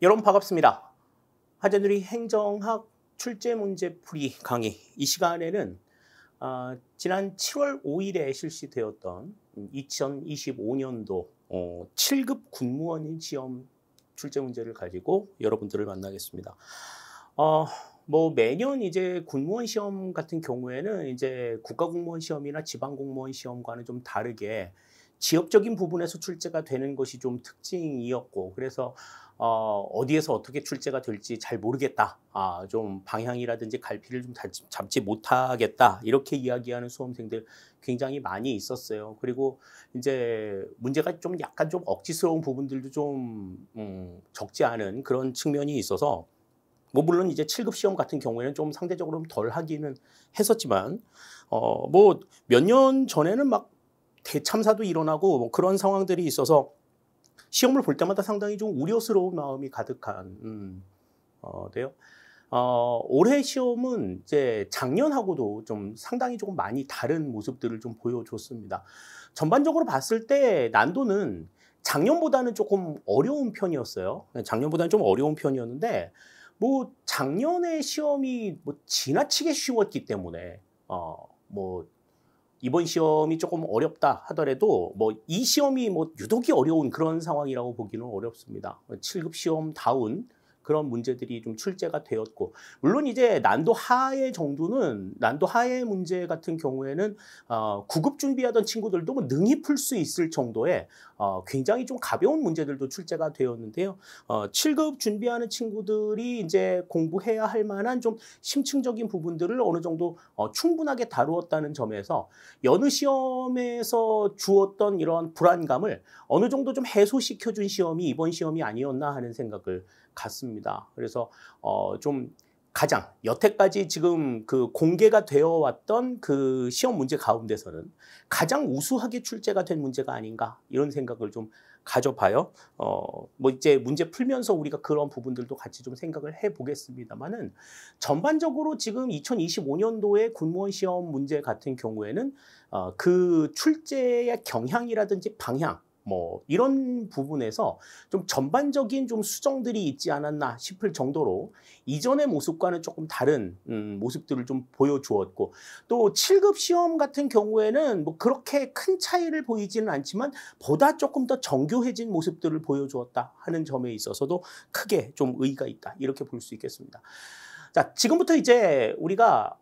여러분 반갑습니다. 하재누리 행정학 출제문제풀이 강의 이 시간에는 지난 7월 5일에 실시되었던 2025년도 7급 군무원 시험 출제문제를 가지고 여러분들을 만나겠습니다. 뭐 매년 이제 군무원 시험 같은 경우에는 이제 국가공무원 시험이나 지방공무원 시험과는 좀 다르게 지역적인 부분에서 출제가 되는 것이 좀 특징이었고, 그래서 어디에서 어떻게 출제가 될지 잘 모르겠다. 좀 방향이라든지 갈피를 좀 잡지 못하겠다. 이렇게 이야기하는 수험생들 굉장히 많이 있었어요. 그리고 이제 문제가 좀 약간 좀 억지스러운 부분들도 좀 적지 않은 그런 측면이 있어서, 뭐 물론 이제 7급 시험 같은 경우에는 좀 상대적으로 덜 하기는 했었지만, 뭐 몇 년 전에는 막 대참사도 일어나고 뭐 그런 상황들이 있어서 시험을 볼 때마다 상당히 좀 우려스러운 마음이 가득한 데요. 올해 시험은 이제 작년하고도 좀 상당히 조금 많이 다른 모습들을 좀 보여줬습니다. 전반적으로 봤을 때 난도는 작년보다는 조금 어려운 편이었어요. 작년보다는 좀 어려운 편이었는데, 뭐 작년에 시험이 뭐 지나치게 쉬웠기 때문에 뭐 이번 시험이 조금 어렵다 하더라도 뭐 이 시험이 뭐 유독이 어려운 그런 상황이라고 보기는 어렵습니다. 7급 시험다운 그런 문제들이 좀 출제가 되었고, 물론 이제 난도 하의 정도는, 난도 하의 문제 같은 경우에는 9급 준비하던 친구들도 뭐 능히 풀 수 있을 정도의 굉장히 좀 가벼운 문제들도 출제가 되었는데요. 7급 준비하는 친구들이 이제 공부해야 할 만한 좀 심층적인 부분들을 어느 정도 충분하게 다루었다는 점에서 여느 시험에서 주었던 이런 불안감을 어느 정도 좀 해소시켜준 시험이 이번 시험이 아니었나 하는 생각을 갖습니다. 그래서 좀 가장 여태까지 지금 그 공개가 되어 왔던 그 시험 문제 가운데서는 가장 우수하게 출제가 된 문제가 아닌가, 이런 생각을 좀 가져봐요. 뭐 이제 문제 풀면서 우리가 그런 부분들도 같이 좀 생각을 해보겠습니다만은, 전반적으로 지금 2025년도의 군무원 시험 문제 같은 경우에는 그 출제의 경향이라든지 방향, 뭐 이런 부분에서 좀 전반적인 좀 수정들이 있지 않았나 싶을 정도로 이전의 모습과는 조금 다른 모습들을 좀 보여주었고, 또 7급 시험 같은 경우에는 뭐 그렇게 큰 차이를 보이지는 않지만 보다 조금 더 정교해진 모습들을 보여주었다 하는 점에 있어서도 크게 좀 의의가 있다, 이렇게 볼 수 있겠습니다. 자, 지금부터 이제 우리가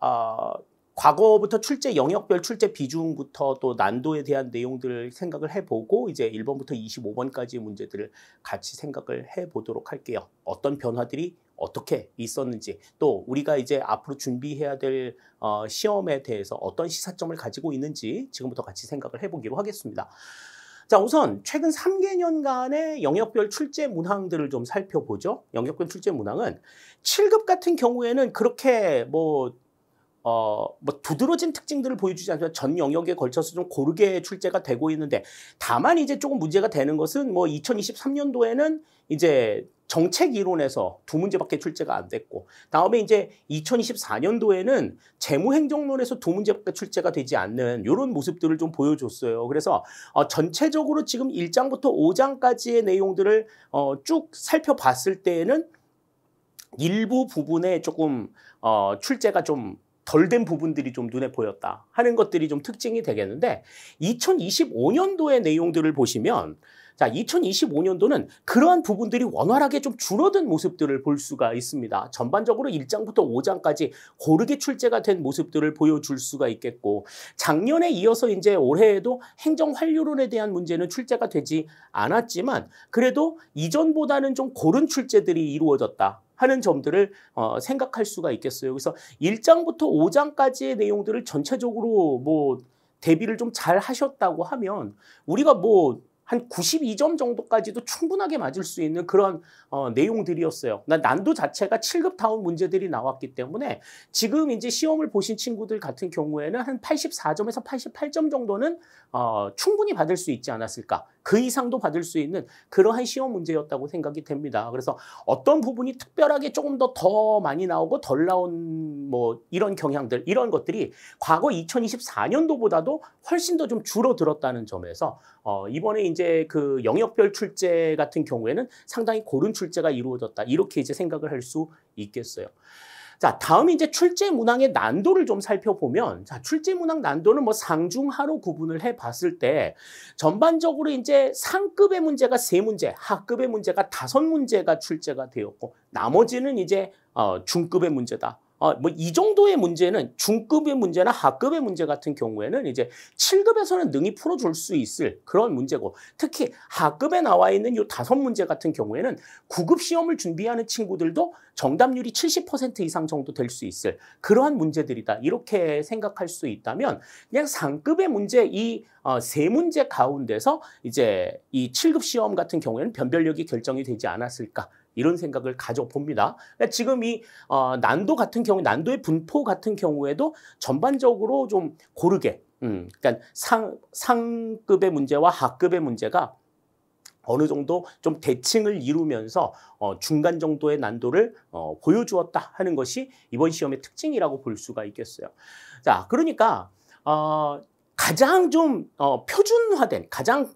과거부터 출제 영역별 출제 비중부터 또 난도에 대한 내용들을 생각을 해보고, 이제 1번부터 25번까지의 문제들을 같이 생각을 해보도록 할게요. 어떤 변화들이 어떻게 있었는지, 또 우리가 이제 앞으로 준비해야 될 시험에 대해서 어떤 시사점을 가지고 있는지 지금부터 같이 생각을 해보기로 하겠습니다. 자, 우선 최근 3개년간의 영역별 출제 문항들을 좀 살펴보죠. 영역별 출제 문항은 7급 같은 경우에는 그렇게 뭐 두드러진 특징들을 보여주지 않지만 전 영역에 걸쳐서 좀 고르게 출제가 되고 있는데, 다만 이제 조금 문제가 되는 것은 뭐 2023년도에는 이제 정책 이론에서 2문제밖에 출제가 안 됐고, 다음에 이제 2024년도에는 재무행정론에서 2문제밖에 출제가 되지 않는 이런 모습들을 좀 보여줬어요. 그래서 전체적으로 지금 1장부터 5장까지의 내용들을 쭉 살펴봤을 때에는 일부 부분에 조금 출제가 좀 덜 된 부분들이 좀 눈에 보였다 하는 것들이 좀 특징이 되겠는데, 2025년도의 내용들을 보시면, 자, 2025년도는 그러한 부분들이 원활하게 좀 줄어든 모습들을 볼 수가 있습니다. 전반적으로 1장부터 5장까지 고르게 출제가 된 모습들을 보여줄 수가 있겠고, 작년에 이어서 이제 올해에도 행정환류론에 대한 문제는 출제가 되지 않았지만 그래도 이전보다는 좀 고른 출제들이 이루어졌다 하는 점들을 생각할 수가 있겠어요. 그래서 1장부터 5장까지의 내용들을 전체적으로 뭐 대비를 좀 잘 하셨다고 하면 우리가 뭐 한 92점 정도까지도 충분하게 맞을 수 있는 그런 내용들이었어요. 난도 자체가 7급다운 문제들이 나왔기 때문에 지금 이제 시험을 보신 친구들 같은 경우에는 한 84점에서 88점 정도는 충분히 받을 수 있지 않았을까. 그 이상도 받을 수 있는 그러한 시험 문제였다고 생각이 됩니다. 그래서 어떤 부분이 특별하게 조금 더 많이 나오고 덜 나온 뭐 이런 경향들, 이런 것들이 과거 2024년도보다도 훨씬 더 좀 줄어들었다는 점에서 이번에 이제 이제 그 영역별 출제 같은 경우에는 상당히 고른 출제가 이루어졌다. 이렇게 이제 생각을 할 수 있겠어요. 자, 다음 이제 출제 문항의 난도를 좀 살펴보면, 자, 출제 문항 난도는 뭐 상중하로 구분을 해 봤을 때 전반적으로 이제 상급의 문제가 3문제, 하급의 문제가 5문제가 출제가 되었고, 나머지는 이제 중급의 문제다. 뭐 이 정도의 문제는 중급의 문제나 하급의 문제 같은 경우에는 이제 7급에서는 능히 풀어줄 수 있을 그런 문제고, 특히 하급에 나와 있는 이 5문제 같은 경우에는 9급 시험을 준비하는 친구들도 정답률이 70% 이상 정도 될 수 있을 그러한 문제들이다. 이렇게 생각할 수 있다면 그냥 상급의 문제 이 3문제 가운데서 이제 이 7급 시험 같은 경우에는 변별력이 결정이 되지 않았을까. 이런 생각을 가져봅니다. 지금 이 난도 같은 경우, 난도의 분포 같은 경우에도 전반적으로 좀 고르게, 그러니까 상급의 문제와 하급의 문제가 어느 정도 좀 대칭을 이루면서 중간 정도의 난도를 보여주었다 하는 것이 이번 시험의 특징이라고 볼 수가 있겠어요. 자, 그러니까 가장 좀 표준화된, 가장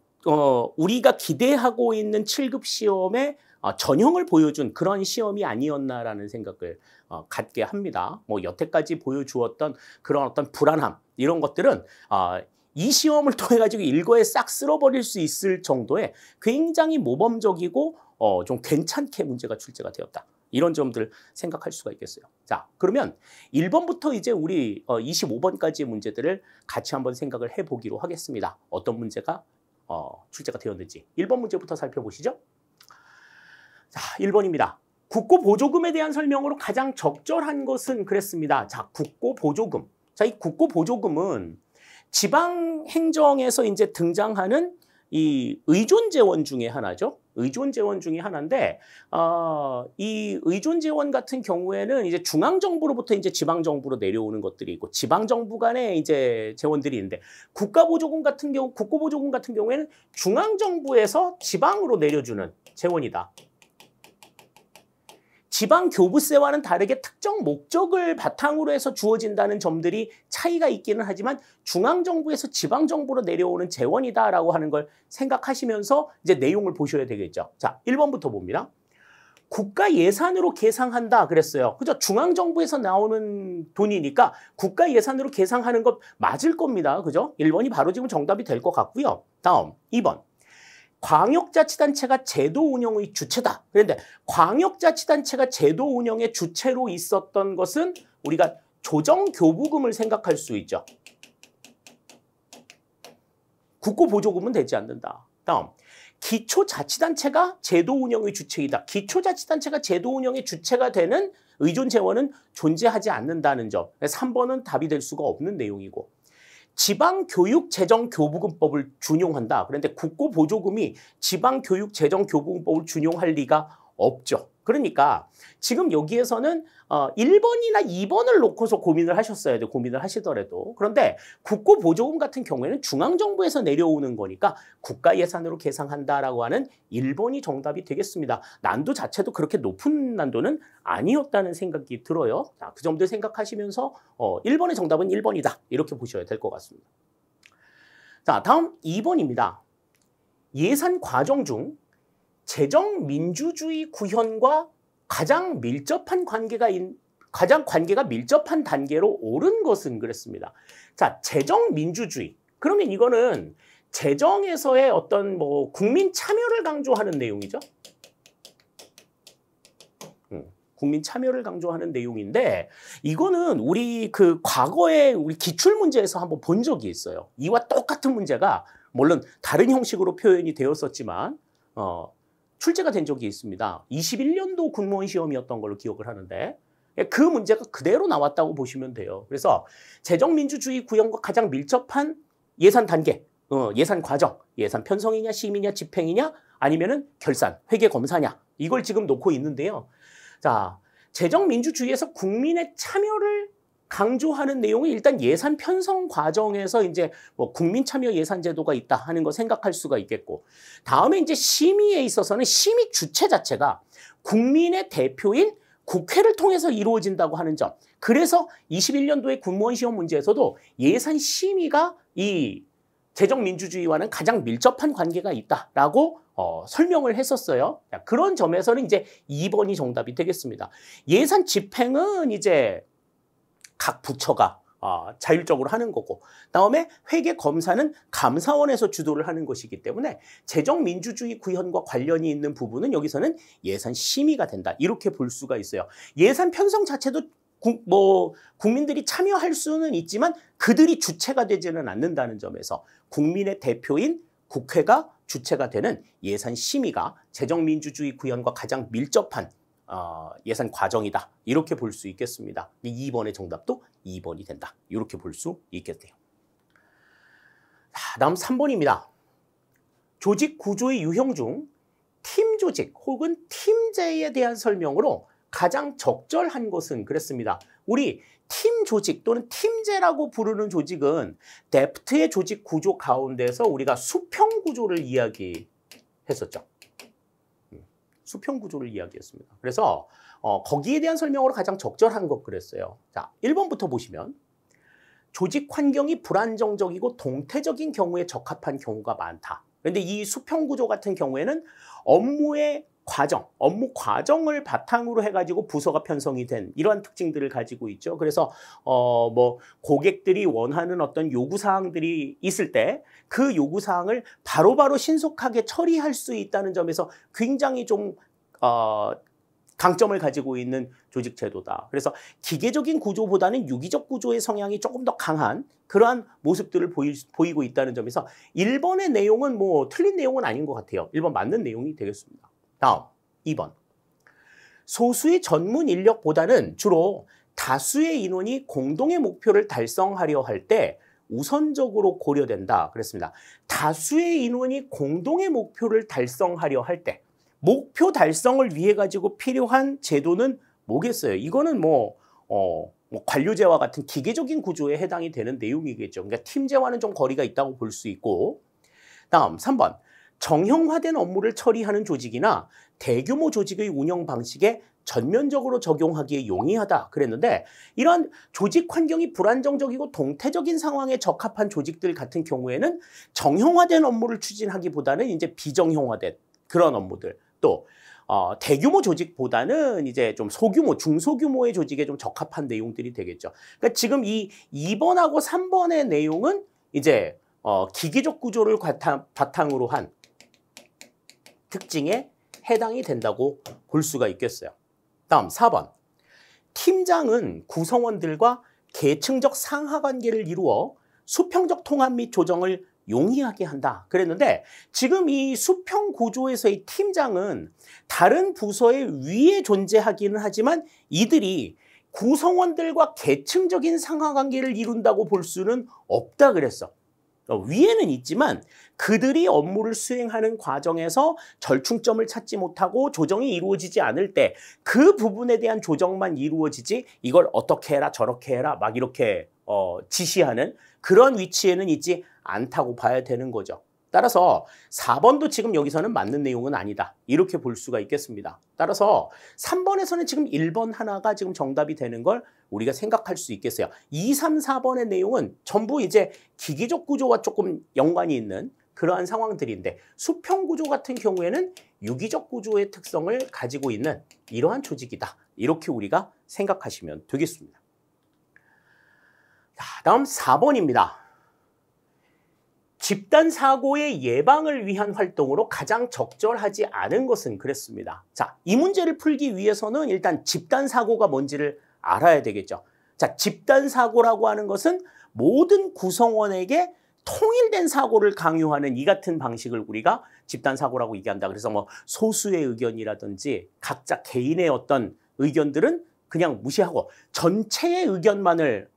우리가 기대하고 있는 7급 시험의 전형을 보여준 그런 시험이 아니었나라는 생각을 갖게 합니다. 뭐 여태까지 보여주었던 그런 어떤 불안함 이런 것들은 이 시험을 통해 가지고 일거에 싹 쓸어버릴 수 있을 정도의 굉장히 모범적이고 좀 괜찮게 문제가 출제가 되었다. 이런 점들 생각할 수가 있겠어요. 자, 그러면 1번부터 이제 우리 25번까지의 문제들을 같이 한번 생각을 해보기로 하겠습니다. 어떤 문제가 출제가 되었는지. 1번 문제부터 살펴보시죠. 자, 1번입니다. 국고보조금에 대한 설명으로 가장 적절한 것은 그랬습니다. 자, 국고보조금. 자, 이 국고보조금은 지방행정에서 이제 등장하는 이 의존재원 중에 하나죠. 의존재원 중에 하나인데, 이 의존재원 같은 경우에는 이제 중앙정부로부터 이제 지방정부로 내려오는 것들이 있고, 지방정부 간에 이제 재원들이 있는데, 국가보조금 같은 경우, 국고보조금 같은 경우에는 중앙정부에서 지방으로 내려주는 재원이다. 지방교부세와는 다르게 특정 목적을 바탕으로 해서 주어진다는 점들이 차이가 있기는 하지만 중앙정부에서 지방정부로 내려오는 재원이다라고 하는 걸 생각하시면서 이제 내용을 보셔야 되겠죠. 자, 1번부터 봅니다. 국가 예산으로 계상한다 그랬어요. 그죠? 중앙정부에서 나오는 돈이니까 국가 예산으로 계상하는 것 맞을 겁니다. 그죠? 1번이 바로 지금 정답이 될 것 같고요. 다음 2번. 광역자치단체가 제도 운영의 주체다. 그런데 광역자치단체가 제도 운영의 주체로 있었던 것은 우리가 조정교부금을 생각할 수 있죠. 국고보조금은 되지 않는다. 다음, 기초자치단체가 제도 운영의 주체이다. 기초자치단체가 제도 운영의 주체가 되는 의존재원은 존재하지 않는다는 점. 3번은 답이 될 수가 없는 내용이고, 지방교육재정교부금법을 준용한다. 그런데 국고보조금이 지방교육재정교부금법을 준용할 리가 없죠. 그러니까 지금 여기에서는 1번이나 2번을 놓고서 고민을 하셨어야 돼요. 고민을 하시더라도. 그런데 국고보조금 같은 경우에는 중앙정부에서 내려오는 거니까 국가 예산으로 계상한다라고 하는 1번이 정답이 되겠습니다. 난도 자체도 그렇게 높은 난도는 아니었다는 생각이 들어요. 자, 그 점들 생각하시면서 1번의 정답은 1번이다. 이렇게 보셔야 될 것 같습니다. 자, 다음 2번입니다. 예산 과정 중 재정민주주의 구현과 가장 관계가 밀접한 단계로 오른 것은 그랬습니다. 자, 재정민주주의. 그러면 이거는 재정에서의 어떤 뭐 국민 참여를 강조하는 내용이죠. 국민 참여를 강조하는 내용인데, 이거는 우리 그 과거에 우리 기출 문제에서 한번 본 적이 있어요. 이와 똑같은 문제가 물론 다른 형식으로 표현이 되었었지만 출제가 된 적이 있습니다. 21년도 군무원 시험이었던 걸로 기억을 하는데 그 문제가 그대로 나왔다고 보시면 돼요. 그래서 재정민주주의 구현과 가장 밀접한 예산 단계, 예산 과정, 예산 편성이냐 심의냐 집행이냐 아니면은 결산, 회계 검사냐 이걸 지금 놓고 있는데요. 자, 재정민주주의에서 국민의 참여를 강조하는 내용이 일단 예산 편성 과정에서 이제 뭐 국민 참여 예산 제도가 있다 하는 거 생각할 수가 있겠고, 다음에 이제 심의에 있어서는 심의 주체 자체가 국민의 대표인 국회를 통해서 이루어진다고 하는 점. 그래서 21년도에 군무원 시험 문제에서도 예산 심의가 이 재정민주주의와는 가장 밀접한 관계가 있다라고 설명을 했었어요. 자, 그런 점에서는 이제 2번이 정답이 되겠습니다. 예산 집행은 이제 각 부처가 자율적으로 하는 거고, 다음에 회계 검사는 감사원에서 주도를 하는 것이기 때문에 재정민주주의 구현과 관련이 있는 부분은 여기서는 예산 심의가 된다. 이렇게 볼 수가 있어요. 예산 편성 자체도 국민들이 참여할 수는 있지만 그들이 주체가 되지는 않는다는 점에서 국민의 대표인 국회가 주체가 되는 예산 심의가 재정민주주의 구현과 가장 밀접한 예산 과정이다. 이렇게 볼 수 있겠습니다. 2번의 정답도 2번이 된다. 이렇게 볼 수 있겠네요. 자, 다음 3번입니다. 조직 구조의 유형 중 팀 조직 혹은 팀제에 대한 설명으로 가장 적절한 것은 그랬습니다. 우리 팀 조직 또는 팀제라고 부르는 조직은 데프트의 조직 구조 가운데서 우리가 수평 구조를 이야기했었죠. 수평 구조를 이야기했습니다. 그래서 거기에 대한 설명으로 가장 적절한 것 그랬어요. 자, 1번부터 보시면 조직 환경이 불안정적이고 동태적인 경우에 적합한 경우가 많다. 그런데 이 수평 구조 같은 경우에는 업무의 과정, 업무 과정을 바탕으로 해가지고 부서가 편성이 된 이러한 특징들을 가지고 있죠. 그래서 고객들이 원하는 어떤 요구사항들이 있을 때 그 요구사항을 바로바로 신속하게 처리할 수 있다는 점에서 굉장히 좀 강점을 가지고 있는 조직 제도다. 그래서 기계적인 구조보다는 유기적 구조의 성향이 조금 더 강한 그러한 모습들을 보이고 있다는 점에서 1번의 내용은 틀린 내용은 아닌 것 같아요. 1번 맞는 내용이 되겠습니다. 다음 2번. 소수의 전문 인력보다는 주로 다수의 인원이 공동의 목표를 달성하려 할 때 우선적으로 고려된다. 그랬습니다. 다수의 인원이 공동의 목표를 달성하려 할 때 목표 달성을 위해 가지고 필요한 제도는 뭐겠어요? 이거는 관료제와 같은 기계적인 구조에 해당이 되는 내용이겠죠. 그러니까 팀제와는 좀 거리가 있다고 볼 수 있고. 다음 3번. 정형화된 업무를 처리하는 조직이나 대규모 조직의 운영 방식에 전면적으로 적용하기에 용이하다 그랬는데, 이런 조직 환경이 불안정적이고 동태적인 상황에 적합한 조직들 같은 경우에는 정형화된 업무를 추진하기보다는 이제 비정형화된 그런 업무들, 또 대규모 조직보다는 이제 좀 소규모, 중소규모의 조직에 좀 적합한 내용들이 되겠죠. 그러니까 지금 이 2번하고 3번의 내용은 이제 기계적 구조를 바탕으로 한 특징에 해당이 된다고 볼 수가 있겠어요. 다음 4번. 팀장은 구성원들과 계층적 상하관계를 이루어 수평적 통합 및 조정을 용이하게 한다 그랬는데, 지금 이 수평 구조에서의 팀장은 다른 부서의 위에 존재하기는 하지만 이들이 구성원들과 계층적인 상하관계를 이룬다고 볼 수는 없다 그랬어. 위에는 있지만 그들이 업무를 수행하는 과정에서 절충점을 찾지 못하고 조정이 이루어지지 않을 때 그 부분에 대한 조정만 이루어지지 이걸 어떻게 해라 저렇게 해라 막 이렇게 지시하는 그런 위치에는 있지 않다고 봐야 되는 거죠. 따라서 4번도 지금 여기서는 맞는 내용은 아니다. 이렇게 볼 수가 있겠습니다. 따라서 3번에서는 지금 1번 하나가 지금 정답이 되는 걸 우리가 생각할 수 있겠어요. 2, 3, 4번의 내용은 전부 이제 기계적 구조와 조금 연관이 있는 그러한 상황들인데, 수평 구조 같은 경우에는 유기적 구조의 특성을 가지고 있는 이러한 조직이다. 이렇게 우리가 생각하시면 되겠습니다. 자, 다음 4번입니다. 집단 사고의 예방을 위한 활동으로 가장 적절하지 않은 것은 그랬습니다. 자, 이 문제를 풀기 위해서는 일단 집단 사고가 뭔지를 알아야 되겠죠. 자, 집단 사고라고 하는 것은 모든 구성원에게 통일된 사고를 강요하는 이 같은 방식을 우리가 집단 사고라고 얘기한다. 그래서 소수의 의견이라든지 각자 개인의 어떤 의견들은 그냥 무시하고 전체의 의견만을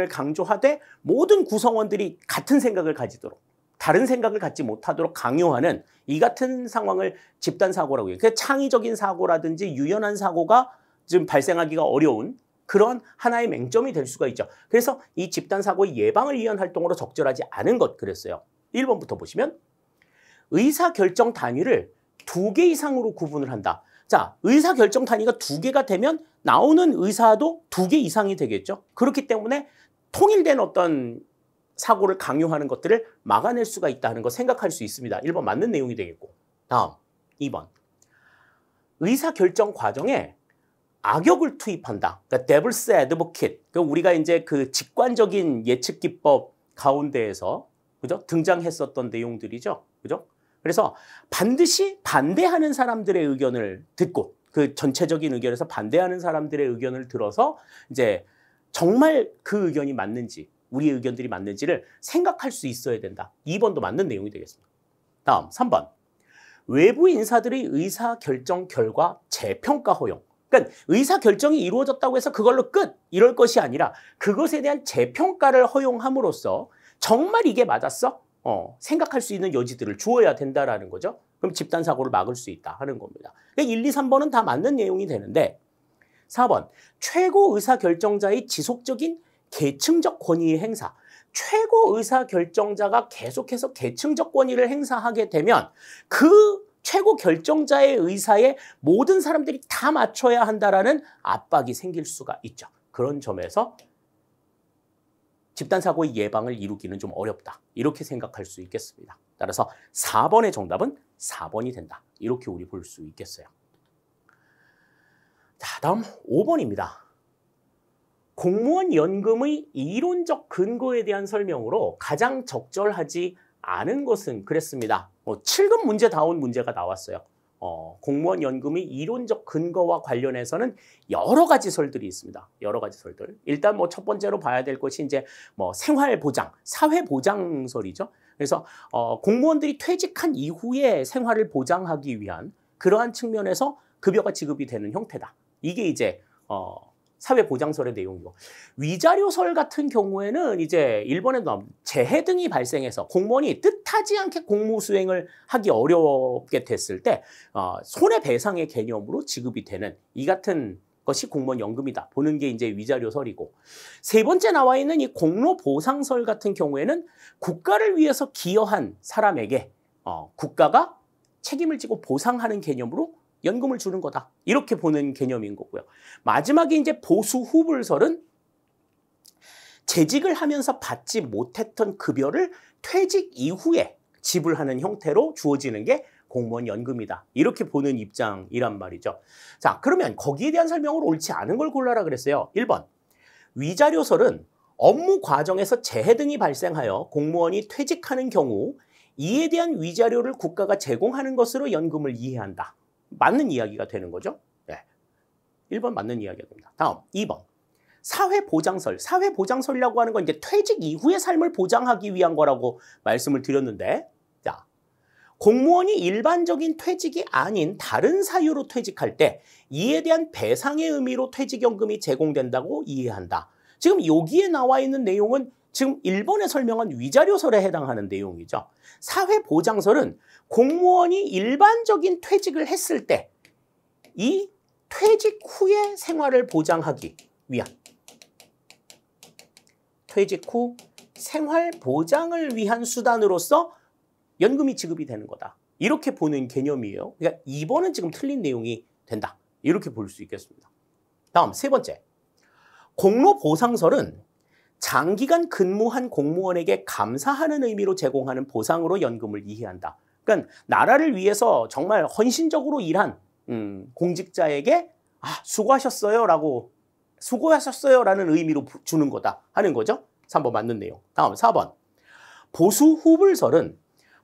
강조하되 모든 구성원들이 같은 생각을 가지도록, 다른 생각을 갖지 못하도록 강요하는 이 같은 상황을 집단사고라고 해요. 창의적인 사고라든지 유연한 사고가 지금 발생하기가 어려운 그런 하나의 맹점이 될 수가 있죠. 그래서 이 집단사고의 예방을 위한 활동으로 적절하지 않은 것 그랬어요. 1번부터 보시면 의사결정 단위를 2개 이상으로 구분을 한다. 자, 의사결정 단위가 2개가 되면 나오는 의사도 2개 이상이 되겠죠. 그렇기 때문에 통일된 어떤 사고를 강요하는 것들을 막아낼 수가 있다는 거 생각할 수 있습니다. 1번 맞는 내용이 되겠고. 다음 2번. 의사결정 과정에 악역을 투입한다. 그러니까 devil's advocate. 그러니까 우리가 이제 그 직관적인 예측 기법 가운데에서 그죠? 등장했었던 내용들이죠. 그죠? 그래서 반드시 반대하는 사람들의 의견을 듣고 그 전체적인 의견에서 반대하는 사람들의 의견을 들어서 이제 정말 그 의견이 맞는지 우리의 의견들이 맞는지를 생각할 수 있어야 된다. 2번도 맞는 내용이 되겠습니다. 다음 3번. 외부 인사들의 의사결정 결과 재평가 허용. 그러니까 의사결정이 이루어졌다고 해서 그걸로 끝! 이럴 것이 아니라 그것에 대한 재평가를 허용함으로써 정말 이게 맞았어? 생각할 수 있는 여지들을 주어야 된다라는 거죠. 그럼 집단사고를 막을 수 있다 하는 겁니다. 그러니까 1, 2, 3번은 다 맞는 내용이 되는데 4번. 최고 의사결정자의 지속적인 계층적 권위의 행사. 최고 의사결정자가 계속해서 계층적 권위를 행사하게 되면 그 최고 결정자의 의사에 모든 사람들이 다 맞춰야 한다라는 압박이 생길 수가 있죠. 그런 점에서 집단사고의 예방을 이루기는 좀 어렵다. 이렇게 생각할 수 있겠습니다. 따라서 4번의 정답은 4번이 된다. 이렇게 우리 볼 수 있겠어요. 자, 다음 5번입니다. 공무원 연금의 이론적 근거에 대한 설명으로 가장 적절하지 않은 것은 그랬습니다. 7급 문제다운 문제가 나왔어요. 공무원 연금의 이론적 근거와 관련해서는 여러 가지 설들이 있습니다. 여러 가지 설들. 일단 첫 번째로 봐야 될 것이 이제 생활보장, 사회보장설이죠. 그래서 공무원들이 퇴직한 이후에 생활을 보장하기 위한 그러한 측면에서 급여가 지급이 되는 형태다. 이게 이제 사회보장설의 내용이고, 위자료설 같은 경우에는 이제 일본에도 재해 등이 발생해서 공무원이 뜻하지 않게 공무 수행을 하기 어렵게 됐을 때 손해배상의 개념으로 지급이 되는 이 같은 것이 공무원 연금이다 보는 게 이제 위자료설이고, 세 번째 나와 있는 이 공로보상설 같은 경우에는 국가를 위해서 기여한 사람에게 국가가 책임을 지고 보상하는 개념으로 연금을 주는 거다. 이렇게 보는 개념인 거고요. 마지막에 이제 보수후불설은 재직을 하면서 받지 못했던 급여를 퇴직 이후에 지불하는 형태로 주어지는 게 공무원 연금이다. 이렇게 보는 입장이란 말이죠. 자, 그러면 거기에 대한 설명을 옳지 않은 걸 골라라 그랬어요. 1번. 위자료설은 업무 과정에서 재해 등이 발생하여 공무원이 퇴직하는 경우 이에 대한 위자료를 국가가 제공하는 것으로 연금을 이해한다. 맞는 이야기가 되는 거죠. 네. 1번 맞는 이야기가 됩니다. 다음 2번. 사회보장설. 사회보장설이라고 하는 건 이제 퇴직 이후의 삶을 보장하기 위한 거라고 말씀을 드렸는데, 자, 공무원이 일반적인 퇴직이 아닌 다른 사유로 퇴직할 때 이에 대한 배상의 의미로 퇴직연금이 제공된다고 이해한다. 지금 여기에 나와 있는 내용은 지금 1번에 설명한 위자료설에 해당하는 내용이죠. 사회보장설은 공무원이 일반적인 퇴직을 했을 때 이 퇴직 후의 생활을 보장하기 위한, 퇴직 후 생활 보장을 위한 수단으로서 연금이 지급이 되는 거다. 이렇게 보는 개념이에요. 그러니까 2번은 지금 틀린 내용이 된다. 이렇게 볼 수 있겠습니다. 다음 세 번째. 공로보상설은 장기간 근무한 공무원에게 감사하는 의미로 제공하는 보상으로 연금을 이해한다. 그러니까 나라를 위해서 정말 헌신적으로 일한 공직자에게 수고하셨어요라는 의미로 주는 거다 하는 거죠. 3번 맞는 내용. 다음 4번. 보수후불설은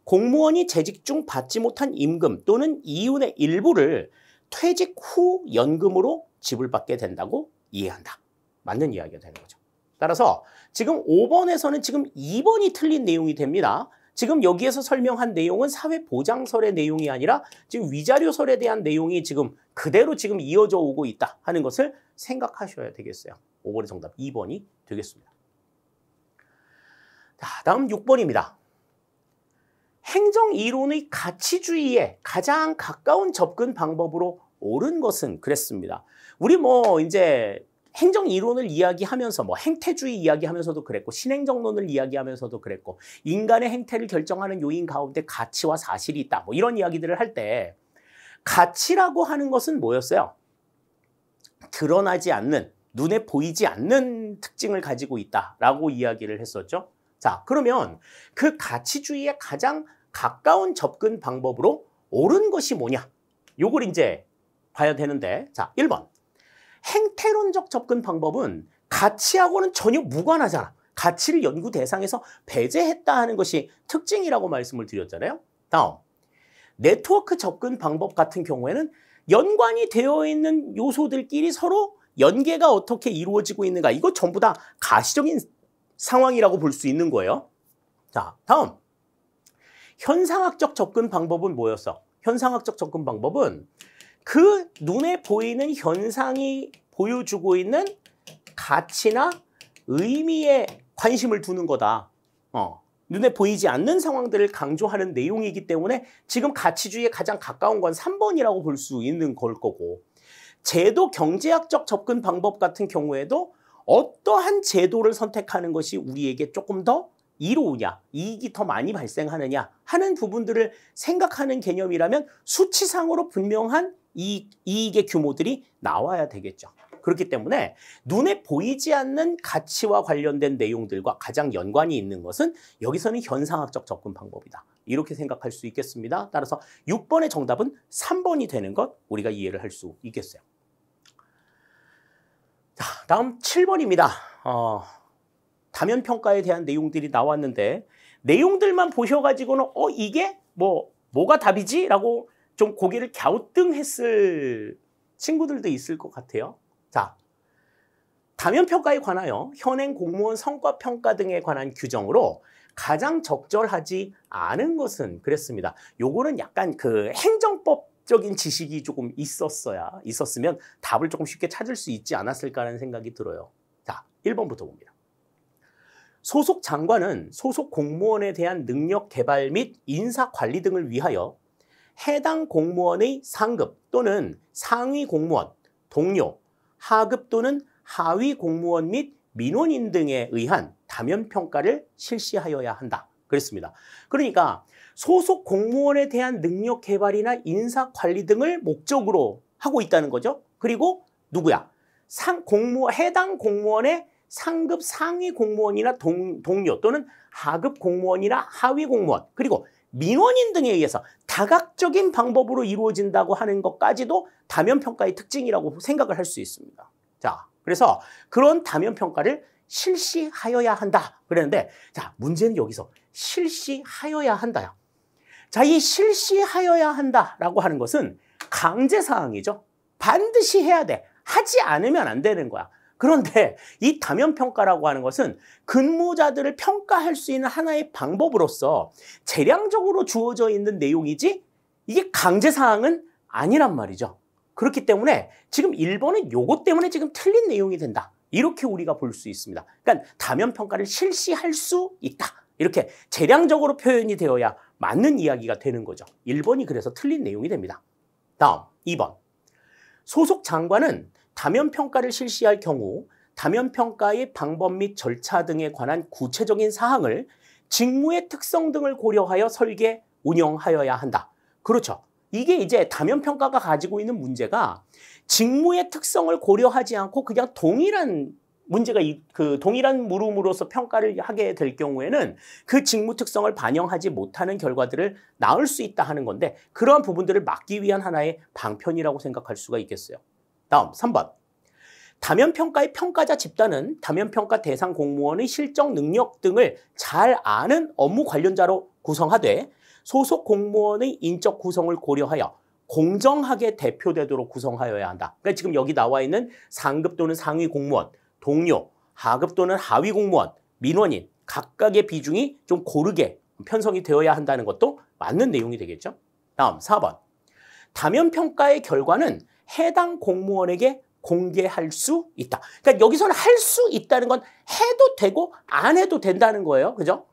공무원이 재직 중 받지 못한 임금 또는 이윤의 일부를 퇴직 후 연금으로 지불받게 된다고 이해한다. 맞는 이야기가 되는 거죠. 따라서 지금 5번에서는 지금 2번이 틀린 내용이 됩니다. 지금 여기에서 설명한 내용은 사회보장설의 내용이 아니라 지금 위자료설에 대한 내용이 지금 그대로 지금 이어져 오고 있다 하는 것을 생각하셔야 되겠어요. 5번의 정답 2번이 되겠습니다. 자, 다음 6번입니다. 행정이론의 가치주의에 가장 가까운 접근 방법으로 옳은 것은 그랬습니다. 우리 이제 행정이론을 이야기하면서 행태주의 이야기하면서도 그랬고, 신행정론을 이야기하면서도 그랬고, 인간의 행태를 결정하는 요인 가운데 가치와 사실이 있다. 이런 이야기들을 할 때 가치라고 하는 것은 뭐였어요? 드러나지 않는, 눈에 보이지 않는 특징을 가지고 있다라고 이야기를 했었죠. 자, 그러면 그 가치주의에 가장 가까운 접근 방법으로 옳은 것이 뭐냐? 요걸 이제 봐야 되는데, 자, 1번. 행태론적 접근 방법은 가치하고는 전혀 무관하잖아. 가치를 연구 대상에서 배제했다 하는 것이 특징이라고 말씀을 드렸잖아요. 다음, 네트워크 접근 방법 같은 경우에는 연관이 되어 있는 요소들끼리 서로 연계가 어떻게 이루어지고 있는가, 이거 전부 다 가시적인 상황이라고 볼 수 있는 거예요. 자, 다음, 현상학적 접근 방법은 뭐였어? 현상학적 접근 방법은 그 눈에 보이는 현상이 보여주고 있는 가치나 의미에 관심을 두는 거다. 눈에 보이지 않는 상황들을 강조하는 내용이기 때문에 지금 가치주의에 가장 가까운 건 3번이라고 볼 수 있는 걸 거고, 제도 경제학적 접근 방법 같은 경우에도 어떠한 제도를 선택하는 것이 우리에게 조금 더 이로우냐, 이익이 더 많이 발생하느냐 하는 부분들을 생각하는 개념이라면 수치상으로 분명한 이익의 규모들이 나와야 되겠죠. 그렇기 때문에 눈에 보이지 않는 가치와 관련된 내용들과 가장 연관이 있는 것은 여기서는 현상학적 접근 방법이다. 이렇게 생각할 수 있겠습니다. 따라서 6번의 정답은 3번이 되는 것 우리가 이해를 할 수 있겠어요. 자, 다음 7번입니다. 다면평가에 대한 내용들이 나왔는데 내용들만 보셔가지고는 이게 뭐가 답이지? 라고 좀 고개를 갸우뚱했을 친구들도 있을 것 같아요. 자, 다면평가에 관하여 현행 공무원 성과평가 등에 관한 규정으로 가장 적절하지 않은 것은 그랬습니다. 요거는 약간 그 행정법적인 지식이 조금 있었으면 답을 조금 쉽게 찾을 수 있지 않았을까라는 생각이 들어요. 자, 1번부터 봅니다. 소속 장관은 소속 공무원에 대한 능력 개발 및 인사 관리 등을 위하여 해당 공무원의 상급 또는 상위 공무원, 동료, 하급 또는 하위 공무원 및 민원인 등에 의한 다면평가를 실시하여야 한다. 그랬습니다. 그러니까 소속 공무원에 대한 능력 개발이나 인사 관리 등을 목적으로 하고 있다는 거죠. 그리고 누구야? 해당 공무원의 상급 상위 공무원이나 동료 또는 하급 공무원이나 하위 공무원, 그리고 민원인 등에 의해서 다각적인 방법으로 이루어진다고 하는 것까지도 다면평가의 특징이라고 생각을 할 수 있습니다. 자, 그래서 그런 다면평가를 실시하여야 한다 그랬는데, 자, 문제는 여기서 실시하여야 한다요. 자, 이 실시하여야 한다라고 하는 것은 강제사항이죠. 반드시 해야 돼. 하지 않으면 안 되는 거야. 그런데 이 다면평가라고 하는 것은 근무자들을 평가할 수 있는 하나의 방법으로서 재량적으로 주어져 있는 내용이지 이게 강제사항은 아니란 말이죠. 그렇기 때문에 지금 1번은 요것 때문에 지금 틀린 내용이 된다. 이렇게 우리가 볼 수 있습니다. 그러니까 다면평가를 실시할 수 있다. 이렇게 재량적으로 표현이 되어야 맞는 이야기가 되는 거죠. 1번이 그래서 틀린 내용이 됩니다. 다음 2번. 소속 장관은 다면평가를 실시할 경우 다면평가의 방법 및 절차 등에 관한 구체적인 사항을 직무의 특성 등을 고려하여 설계, 운영하여야 한다. 그렇죠. 이게 이제 다면평가가 가지고 있는 문제가 직무의 특성을 고려하지 않고 그냥 동일한 문제가 동일한 물음으로서 평가를 하게 될 경우에는 그 직무 특성을 반영하지 못하는 결과들을 낳을 수 있다 하는 건데, 그러한 부분들을 막기 위한 하나의 방편이라고 생각할 수가 있겠어요. 다음 3번. 다면평가의 평가자 집단은 다면평가 대상 공무원의 실적 능력 등을 잘 아는 업무 관련자로 구성하되 소속 공무원의 인적 구성을 고려하여 공정하게 대표되도록 구성하여야 한다. 그러니까 지금 여기 나와 있는 상급 또는 상위 공무원, 동료, 하급 또는 하위 공무원, 민원인 각각의 비중이 좀 고르게 편성이 되어야 한다는 것도 맞는 내용이 되겠죠. 다음 4번. 다면평가의 결과는 해당 공무원에게 공개할 수 있다. 그러니까 여기서는 할 수 있다는 건 해도 되고 안 해도 된다는 거예요. 그죠?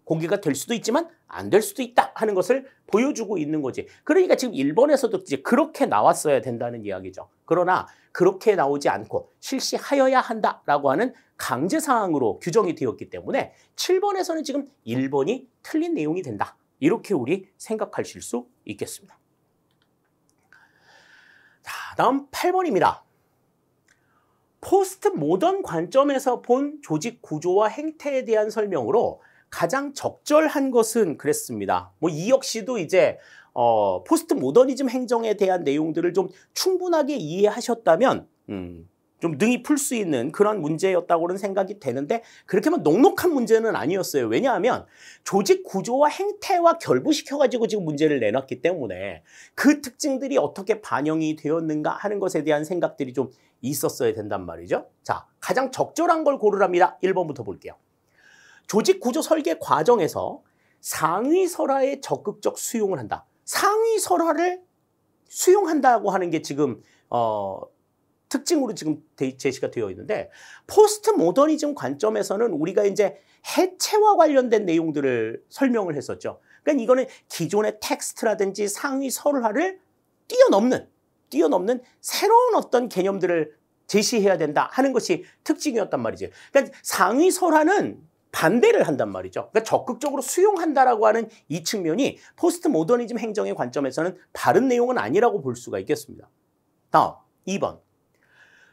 공개가 될 수도 있지만 안 될 수도 있다 하는 것을 보여주고 있는 거지. 그러니까 지금 1번에서도 이제 그렇게 나왔어야 된다는 이야기죠. 그러나 그렇게 나오지 않고 실시하여야 한다라고 하는 강제사항으로 규정이 되었기 때문에 7번에서는 지금 1번이 틀린 내용이 된다. 이렇게 우리 생각하실 수 있겠습니다. 자, 다음 8번입니다. 포스트 포스트 모던 관점에서 본 조직 구조와 행태에 대한 설명으로 가장 적절한 것은 그랬습니다. 뭐 이 역시도 이제 포스트 모더니즘 행정에 대한 내용들을 좀 충분하게 이해하셨다면 좀 능히 풀 수 있는 그런 문제였다고는 생각이 되는데 그렇게만 녹록한 문제는 아니었어요. 왜냐하면 조직 구조와 행태와 결부시켜가지고 지금 문제를 내놨기 때문에 그 특징들이 어떻게 반영이 되었는가 하는 것에 대한 생각들이 좀 있었어야 된단 말이죠. 자, 가장 적절한 걸 고르랍니다. 1번부터 볼게요. 조직 구조 설계 과정에서 상위 설화의 적극적 수용을 한다. 상위 설화를 수용한다고 하는 게 지금 특징으로 지금 제시가 되어 있는데 포스트 모더니즘 관점에서는 우리가 이제 해체와 관련된 내용들을 설명을 했었죠. 그러니까 이거는 기존의 텍스트라든지 상위 설화를 뛰어넘는 새로운 어떤 개념들을 제시해야 된다 하는 것이 특징이었단 말이죠. 그러니까 상위 설화는 반대를 한단 말이죠. 그러니까 적극적으로 수용한다라고 하는 이 측면이 포스트 모더니즘 행정의 관점에서는 바른 내용은 아니라고 볼 수가 있겠습니다. 다음 2번.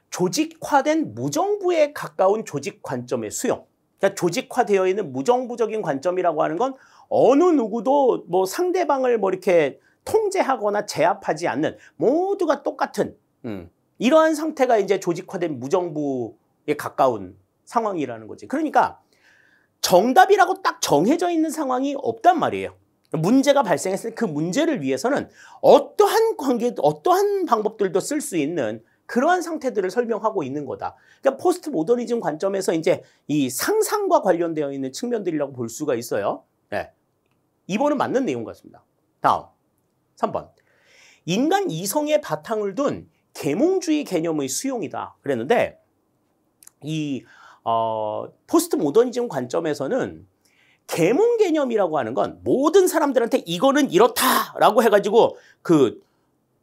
조직화된 무정부에 가까운 조직 관점의 수용. 그러니까 조직화되어 있는 무정부적인 관점이라고 하는 건 어느 누구도 뭐 상대방을 뭐 이렇게 통제하거나 제압하지 않는 모두가 똑같은 이러한 상태가 이제 조직화된 무정부에 가까운 상황이라는 거지. 그러니까 정답이라고 딱 정해져 있는 상황이 없단 말이에요. 문제가 발생했을 때 그 문제를 위해서는 어떠한 방법들도 쓸 수 있는 그러한 상태들을 설명하고 있는 거다. 그러니까 포스트 모더니즘 관점에서 이제 이 상상과 관련되어 있는 측면들이라고 볼 수가 있어요. 네. 2번은 맞는 내용 같습니다. 다음 3번. 인간 이성의 바탕을 둔 계몽주의 개념의 수용이다. 그랬는데 이 포스트 모더니즘 관점에서는 계몽 개념이라고 하는 건 모든 사람들한테 이거는 이렇다라고 해가지고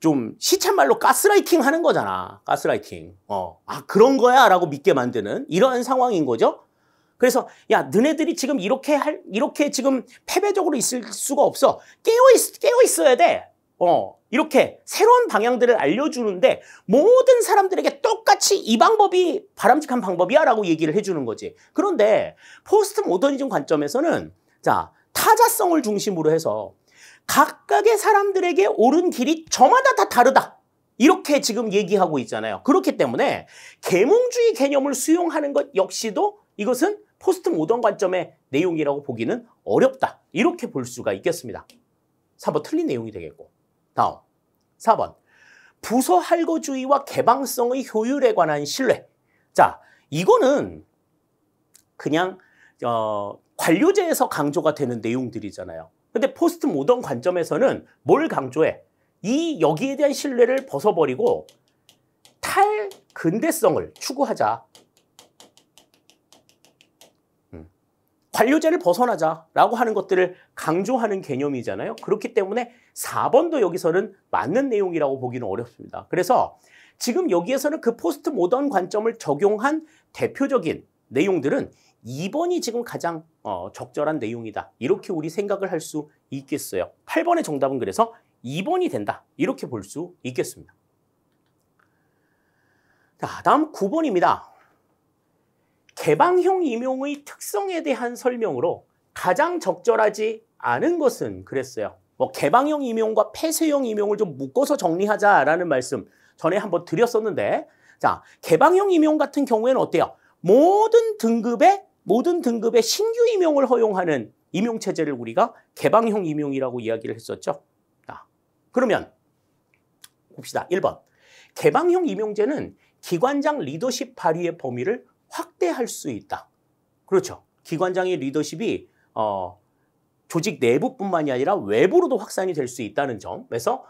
좀 시쳇말로 가스라이팅 하는 거잖아. 가스라이팅. 그런 거야 라고 믿게 만드는 이러한 상황인 거죠. 그래서 야, 너네들이 지금 이렇게 지금 패배적으로 있을 수가 없어. 깨어 있어야 돼. 이렇게 새로운 방향들을 알려주는데 모든 사람들에게 똑같이 이 방법이 바람직한 방법이야 라고 얘기를 해주는 거지. 그런데 포스트 모더니즘 관점에서는 자, 타자성을 중심으로 해서 각각의 사람들에게 옳은 길이 저마다 다 다르다. 이렇게 지금 얘기하고 있잖아요. 그렇기 때문에 계몽주의 개념을 수용하는 것 역시도 이것은 포스트 모던 관점의 내용이라고 보기는 어렵다. 이렇게 볼 수가 있겠습니다. 3번 틀린 내용이 되겠고. 다음 4번. 부서 할거주의와 개방성의 효율에 관한 신뢰. 자, 이거는 그냥 관료제에서 강조가 되는 내용들이잖아요. 근데 포스트 모던 관점에서는 뭘 강조해? 여기에 대한 신뢰를 벗어버리고 탈근대성을 추구하자. 관료제를 벗어나자라고 하는 것들을 강조하는 개념이잖아요. 그렇기 때문에 4번도 여기서는 맞는 내용이라고 보기는 어렵습니다. 그래서 지금 여기에서는 그 포스트 모던 관점을 적용한 대표적인 내용들은 2번이 지금 가장 적절한 내용이다. 이렇게 우리 생각을 할 수 있겠어요. 8번의 정답은 그래서 2번이 된다. 이렇게 볼 수 있겠습니다. 자, 다음 9번입니다. 개방형 임용의 특성에 대한 설명으로 가장 적절하지 않은 것은 그랬어요. 뭐 개방형 임용과 폐쇄형 임용을 좀 묶어서 정리하자라는 말씀 전에 한번 드렸었는데, 자, 개방형 임용 같은 경우에는 어때요? 모든 등급의 신규 임용을 허용하는 임용 체제를 우리가 개방형 임용이라고 이야기를 했었죠. 자, 그러면 봅시다. 1번. 개방형 임용제는 기관장 리더십 발휘의 범위를 확대할 수 있다. 그렇죠. 기관장의 리더십이 조직 내부뿐만이 아니라 외부로도 확산이 될 수 있다는 점에서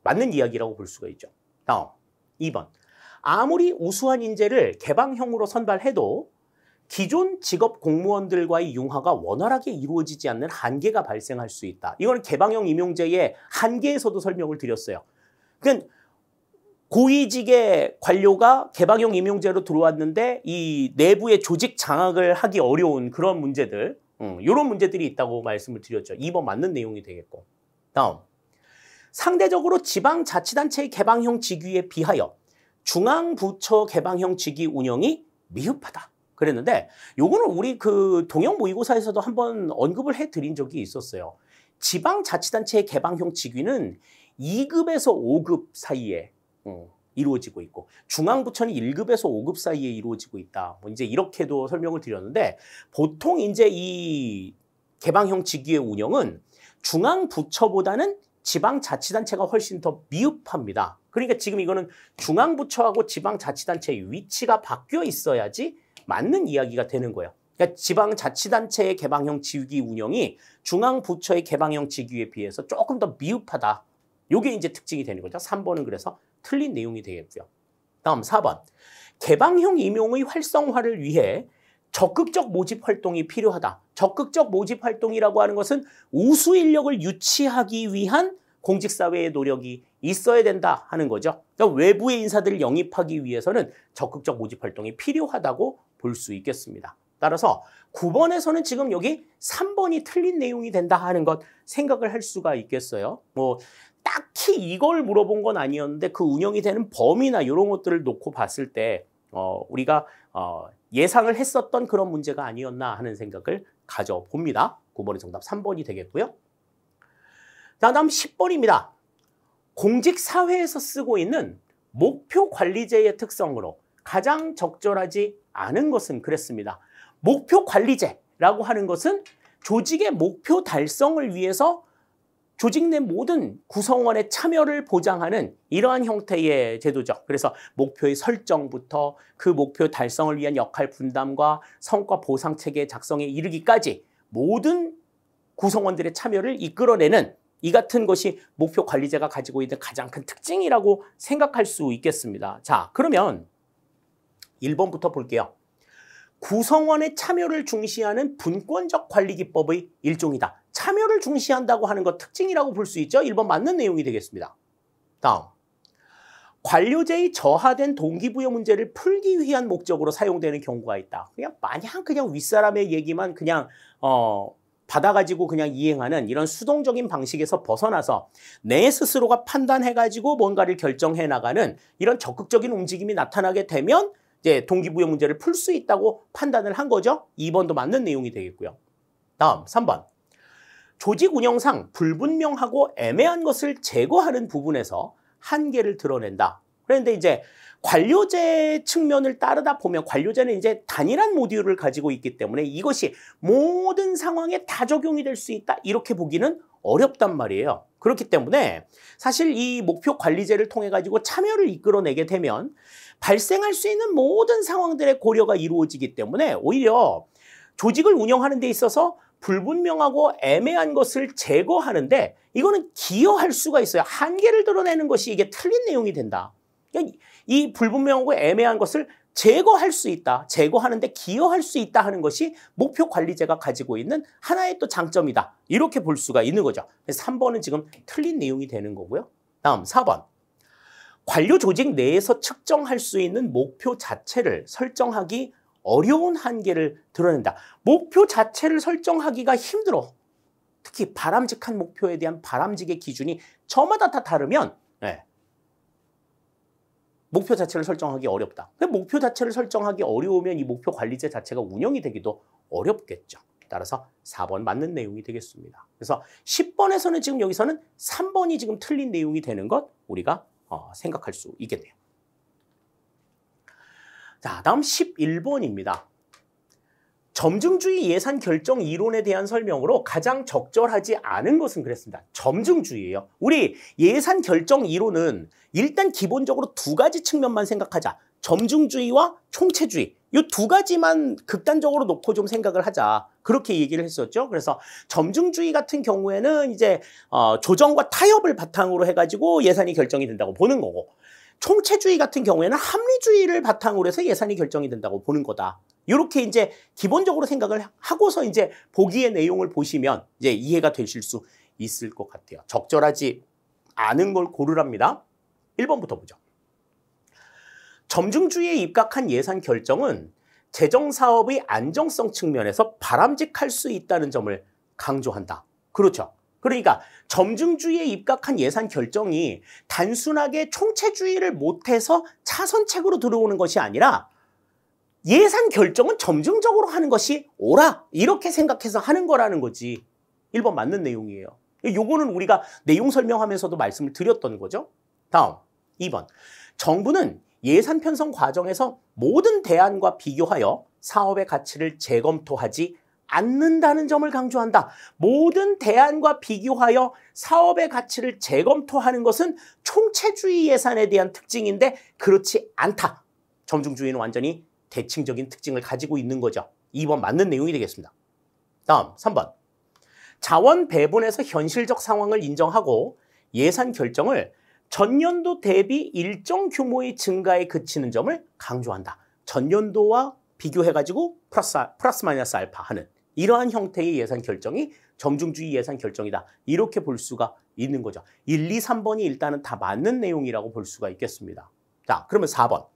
맞는 이야기라고 볼 수가 있죠. 다음 2번. 아무리 우수한 인재를 개방형으로 선발해도 기존 직업 공무원들과의 융화가 원활하게 이루어지지 않는 한계가 발생할 수 있다. 이건 개방형 임용제의 한계에서도 설명을 드렸어요. 그러니까 고위직의 관료가 개방형 임용제로 들어왔는데 이 내부의 조직 장악을 하기 어려운 그런 문제들, 이런 문제들이 있다고 말씀을 드렸죠. 2번 맞는 내용이 되겠고. 다음. 상대적으로 지방자치단체의 개방형 직위에 비하여 중앙부처 개방형 직위 운영이 미흡하다. 그랬는데 요거는 우리 그 동영 모의고사에서도 한번 언급을 해드린 적이 있었어요. 지방자치단체의 개방형 직위는 2급에서 5급 사이에 이루어지고 있고 중앙부처는 1급에서 5급 사이에 이루어지고 있다. 뭐 이제 이렇게도 설명을 드렸는데 보통 이제 이 개방형 직위의 운영은 중앙부처보다는 지방자치단체가 훨씬 더 미흡합니다. 그러니까 지금 이거는 중앙부처하고 지방자치단체의 위치가 바뀌어 있어야지 맞는 이야기가 되는 거예요. 그러니까 지방자치단체의 개방형 직위 운영이 중앙부처의 개방형 직위에 비해서 조금 더 미흡하다. 이게 이제 특징이 되는 거죠. 3번은 그래서 틀린 내용이 되겠고요. 다음 4번. 개방형 임용의 활성화를 위해 적극적 모집 활동이 필요하다. 적극적 모집 활동이라고 하는 것은 우수 인력을 유치하기 위한 공직사회의 노력이 있어야 된다 하는 거죠. 그러니까 외부의 인사들을 영입하기 위해서는 적극적 모집 활동이 필요하다고 볼 수 있겠습니다. 따라서 9번에서는 지금 여기 3번이 틀린 내용이 된다 하는 것 생각을 할 수가 있겠어요. 뭐 딱히 이걸 물어본 건 아니었는데 그 운영이 되는 범위나 이런 것들을 놓고 봤을 때 우리가 예상을 했었던 그런 문제가 아니었나 하는 생각을 가져봅니다. 9번의 정답 3번이 되겠고요. 다음 10번입니다. 공직사회에서 쓰고 있는 목표관리제의 특성으로 가장 적절하지 않은 것은 그랬습니다. 목표관리제라고 하는 것은 조직의 목표 달성을 위해서 조직 내 모든 구성원의 참여를 보장하는 이러한 형태의 제도죠. 그래서 목표의 설정부터 그 목표 달성을 위한 역할 분담과 성과 보상 체계 작성에 이르기까지 모든 구성원들의 참여를 이끌어내는 이 같은 것이 목표관리제가 가지고 있는 가장 큰 특징이라고 생각할 수 있겠습니다. 자, 그러면 1번부터 볼게요. 구성원의 참여를 중시하는 분권적 관리 기법의 일종이다. 참여를 중시한다고 하는 것 특징이라고 볼 수 있죠. 1번 맞는 내용이 되겠습니다. 다음. 관료제의 저하된 동기부여 문제를 풀기 위한 목적으로 사용되는 경우가 있다. 그냥 윗사람의 얘기만 그냥 받아가지고 그냥 이행하는 이런 수동적인 방식에서 벗어나서 내 스스로가 판단해가지고 뭔가를 결정해 나가는 이런 적극적인 움직임이 나타나게 되면 이제 동기부여 문제를 풀 수 있다고 판단을 한 거죠. 2번도 맞는 내용이 되겠고요. 다음 3번. 조직 운영상 불분명하고 애매한 것을 제거하는 부분에서 한계를 드러낸다. 그런데 이제 관료제 측면을 따르다 보면 관료제는 이제 단일한 모듈을 가지고 있기 때문에 이것이 모든 상황에 다 적용이 될 수 있다. 이렇게 보기는 어렵단 말이에요. 그렇기 때문에 사실 이 목표 관리제를 통해 가지고 참여를 이끌어내게 되면 발생할 수 있는 모든 상황들의 고려가 이루어지기 때문에 오히려 조직을 운영하는 데 있어서 불분명하고 애매한 것을 제거하는데 이거는 기여할 수가 있어요. 한계를 드러내는 것이 이게 틀린 내용이 된다. 이 불분명하고 애매한 것을 제거할 수 있다. 제거하는데 기여할 수 있다 하는 것이 목표 관리제가 가지고 있는 하나의 또 장점이다. 이렇게 볼 수가 있는 거죠. 그래서 3번은 지금 틀린 내용이 되는 거고요. 다음 4번. 관료 조직 내에서 측정할 수 있는 목표 자체를 설정하기 어려운 한계를 드러낸다. 목표 자체를 설정하기가 힘들어. 특히 바람직한 목표에 대한 바람직의 기준이 저마다 다 다르면 목표 자체를 설정하기 어렵다. 목표 자체를 설정하기 어려우면 이 목표 관리제 자체가 운영이 되기도 어렵겠죠. 따라서 4번 맞는 내용이 되겠습니다. 그래서 10번에서는 지금 여기서는 3번이 지금 틀린 내용이 되는 것 우리가 생각할 수 있겠네요. 자, 다음 11번입니다. 점증주의 예산 결정 이론에 대한 설명으로 가장 적절하지 않은 것은 그랬습니다. 점증주의예요. 우리 예산 결정 이론은 일단 기본적으로 두 가지 측면만 생각하자. 점증주의와 총체주의. 이 두 가지만 극단적으로 놓고 좀 생각을 하자. 그렇게 얘기를 했었죠. 그래서 점증주의 같은 경우에는 이제 조정과 타협을 바탕으로 해가지고 예산이 결정이 된다고 보는 거고, 총체주의 같은 경우에는 합리주의를 바탕으로 해서 예산이 결정이 된다고 보는 거다. 이렇게 이제 기본적으로 생각을 하고서 이제 보기의 내용을 보시면 이제 이해가 되실 수 있을 것 같아요. 적절하지 않은 걸 고르랍니다. 1번부터 보죠. 점증주의에 입각한 예산 결정은 재정사업의 안정성 측면에서 바람직할 수 있다는 점을 강조한다. 그렇죠. 그러니까 점증주의에 입각한 예산 결정이 단순하게 총체주의를 못해서 차선책으로 들어오는 것이 아니라 예산 결정은 점증적으로 하는 것이 옳아. 이렇게 생각해서 하는 거라는 거지. 1번 맞는 내용이에요. 요거는 우리가 내용 설명하면서도 말씀을 드렸던 거죠. 다음 2번. 정부는 예산 편성 과정에서 모든 대안과 비교하여 사업의 가치를 재검토하지 않는다는 점을 강조한다. 모든 대안과 비교하여 사업의 가치를 재검토하는 것은 총체주의 예산에 대한 특징인데 그렇지 않다. 점증주의는 완전히 대칭적인 특징을 가지고 있는 거죠. 2번 맞는 내용이 되겠습니다. 다음 3번. 자원 배분에서 현실적 상황을 인정하고 예산 결정을 전년도 대비 일정 규모의 증가에 그치는 점을 강조한다. 전년도와 비교해가지고 플러스 마이너스 알파 하는 이러한 형태의 예산 결정이 점증주의 예산 결정이다. 이렇게 볼 수가 있는 거죠. 1, 2, 3번이 일단은 다 맞는 내용이라고 볼 수가 있겠습니다. 자, 그러면 4번.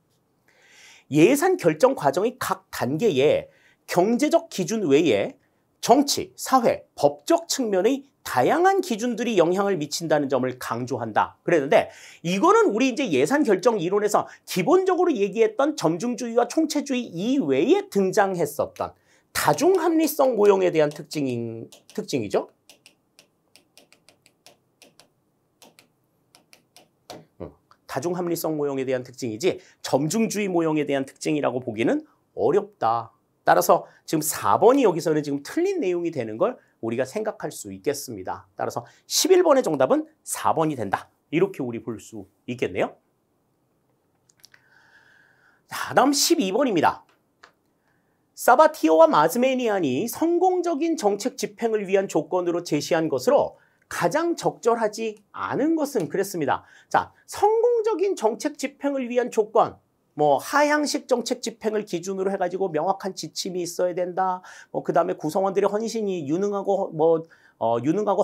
예산 결정 과정의 각 단계에 경제적 기준 외에 정치, 사회, 법적 측면의 다양한 기준들이 영향을 미친다는 점을 강조한다. 그랬는데 이거는 우리 이제 예산 결정 이론에서 기본적으로 얘기했던 점증주의와 총체주의 이외에 등장했었던 다중합리성 모형에 대한 특징이죠. 다중합리성 모형에 대한 특징이지 점증주의 모형에 대한 특징이라고 보기는 어렵다. 따라서 지금 4번이 여기서는 지금 틀린 내용이 되는 걸 우리가 생각할 수 있겠습니다. 따라서 11번의 정답은 4번이 된다. 이렇게 우리 볼 수 있겠네요. 자, 다음 12번입니다. 사바티오와 마즈메니안이 성공적인 정책 집행을 위한 조건으로 제시한 것으로 가장 적절하지 않은 것은 그랬습니다. 자, 성공적인 정책 집행을 위한 조건, 뭐 하향식 정책 집행을 기준으로 해가지고 명확한 지침이 있어야 된다. 그 다음에 구성원들의 헌신이 유능하고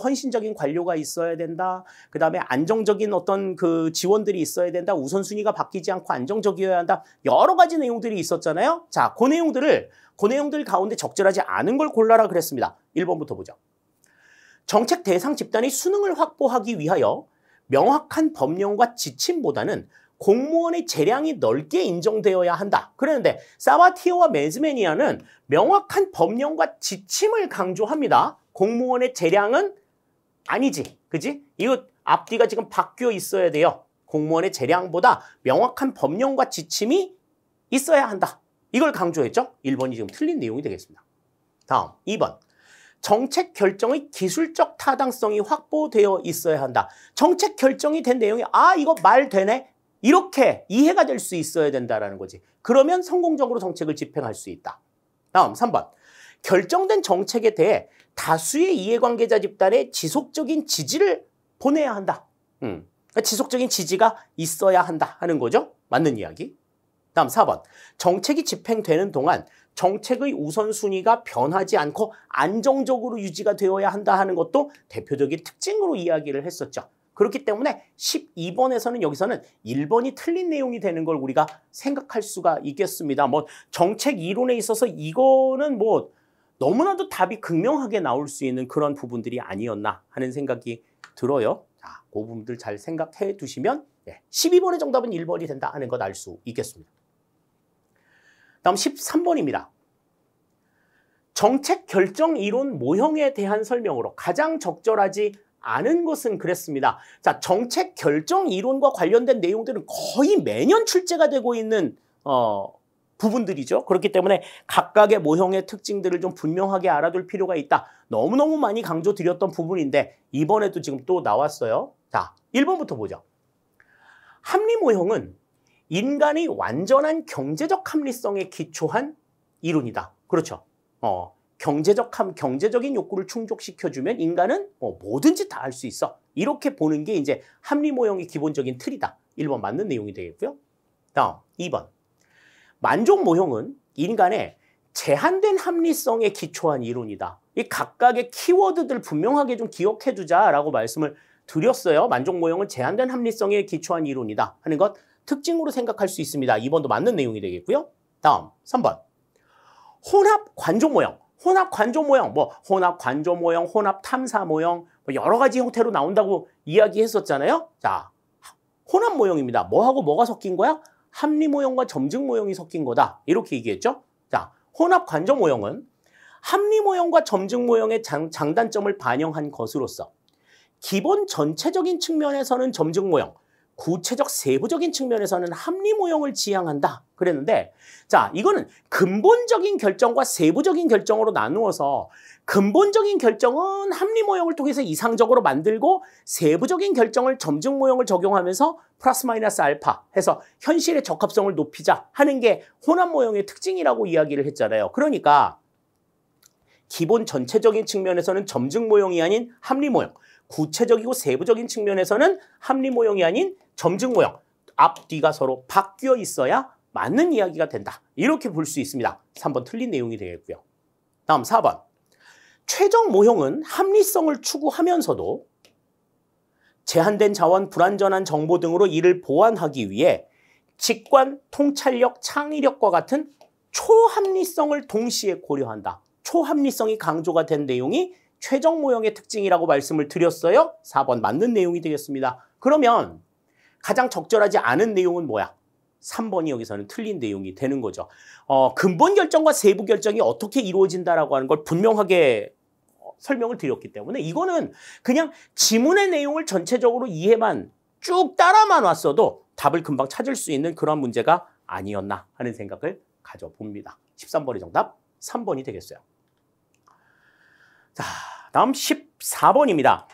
헌신적인 관료가 있어야 된다. 그 다음에 안정적인 어떤 그 지원들이 있어야 된다. 우선순위가 바뀌지 않고 안정적이어야 한다. 여러 가지 내용들이 있었잖아요. 자, 그 내용들 가운데 적절하지 않은 걸 골라라 그랬습니다. 1번부터 보죠. 정책 대상 집단의 수능을 확보하기 위하여 명확한 법령과 지침보다는 공무원의 재량이 넓게 인정되어야 한다. 그랬는데 사바티오와 마즈메니안은 명확한 법령과 지침을 강조합니다. 공무원의 재량은 아니지. 그지? 이거 앞뒤가 지금 바뀌어 있어야 돼요. 공무원의 재량보다 명확한 법령과 지침이 있어야 한다. 이걸 강조했죠? 1번이 지금 틀린 내용이 되겠습니다. 다음 2번. 정책 결정의 기술적 타당성이 확보되어 있어야 한다. 정책 결정이 된 내용이 이거 말 되네? 이렇게 이해가 될 수 있어야 된다는 거지. 그러면 성공적으로 정책을 집행할 수 있다. 다음 3번. 결정된 정책에 대해 다수의 이해관계자 집단의 지속적인 지지를 보내야 한다. 그러니까 지속적인 지지가 있어야 한다 하는 거죠. 맞는 이야기. 다음 4번. 정책이 집행되는 동안 정책의 우선순위가 변하지 않고 안정적으로 유지가 되어야 한다 하는 것도 대표적인 특징으로 이야기를 했었죠. 그렇기 때문에 12번에서는 여기서는 1번이 틀린 내용이 되는 걸 우리가 생각할 수가 있겠습니다. 뭐 정책 이론에 있어서 이거는 뭐 너무나도 답이 극명하게 나올 수 있는 그런 부분들이 아니었나 하는 생각이 들어요. 자, 그 부분들 잘 생각해 두시면 12번의 정답은 1번이 된다 하는 것 알 수 있겠습니다. 다음 13번입니다. 정책 결정 이론 모형에 대한 설명으로 가장 적절하지 않은 것은 그랬습니다. 자, 정책 결정 이론과 관련된 내용들은 거의 매년 출제가 되고 있는 부분들이죠. 그렇기 때문에 각각의 모형의 특징들을 좀 분명하게 알아둘 필요가 있다. 너무너무 많이 강조드렸던 부분인데 이번에도 지금 또 나왔어요. 자, 1번부터 보죠. 합리 모형은 인간의 완전한 경제적 합리성에 기초한 이론이다. 그렇죠. 경제적인 욕구를 충족시켜주면 인간은 뭐든지 다 할 수 있어. 이렇게 보는 게 이제 합리 모형의 기본적인 틀이다. 1번 맞는 내용이 되겠고요. 다음 2번. 만족 모형은 인간의 제한된 합리성에 기초한 이론이다. 이 각각의 키워드들 분명하게 좀 기억해 두자라고 말씀을 드렸어요. 만족 모형은 제한된 합리성에 기초한 이론이다 하는 것 특징으로 생각할 수 있습니다. 2번도 맞는 내용이 되겠고요. 다음 3번. 혼합 관조 모형. 혼합 관조 모형, 뭐 혼합 관조 모형, 혼합 탐사 모형, 뭐 여러 가지 형태로 나온다고 이야기했었잖아요. 자, 혼합 모형입니다. 뭐하고 뭐가 섞인 거야? 합리 모형과 점증 모형이 섞인 거다. 이렇게 얘기했죠. 자, 혼합 관조 모형은 합리 모형과 점증 모형의 장단점을 반영한 것으로서 기본 전체적인 측면에서는 점증 모형, 구체적 세부적인 측면에서는 합리 모형을 지향한다 그랬는데, 자, 이거는 근본적인 결정과 세부적인 결정으로 나누어서 근본적인 결정은 합리 모형을 통해서 이상적으로 만들고 세부적인 결정을 점증 모형을 적용하면서 플러스 마이너스 알파 해서 현실의 적합성을 높이자 하는 게 혼합 모형의 특징이라고 이야기를 했잖아요. 그러니까 기본 전체적인 측면에서는 점증 모형이 아닌 합리 모형, 구체적이고 세부적인 측면에서는 합리 모형이 아닌 점증 모형, 앞뒤가 서로 바뀌어 있어야 맞는 이야기가 된다. 이렇게 볼 수 있습니다. 3번 틀린 내용이 되겠고요. 다음 4번. 최적 모형은 합리성을 추구하면서도 제한된 자원, 불완전한 정보 등으로 이를 보완하기 위해 직관, 통찰력, 창의력과 같은 초합리성을 동시에 고려한다. 초합리성이 강조가 된 내용이 최적 모형의 특징이라고 말씀을 드렸어요. 4번 맞는 내용이 되겠습니다. 그러면 가장 적절하지 않은 내용은 뭐야? 3번이 여기서는 틀린 내용이 되는 거죠. 근본 결정과 세부 결정이 어떻게 이루어진다라고 하는 걸 분명하게 설명을 드렸기 때문에 이거는 그냥 지문의 내용을 전체적으로 이해만 쭉 따라만 왔어도 답을 금방 찾을 수 있는 그런 문제가 아니었나 하는 생각을 가져봅니다. 13번의 정답 3번이 되겠어요. 자, 다음 14번입니다.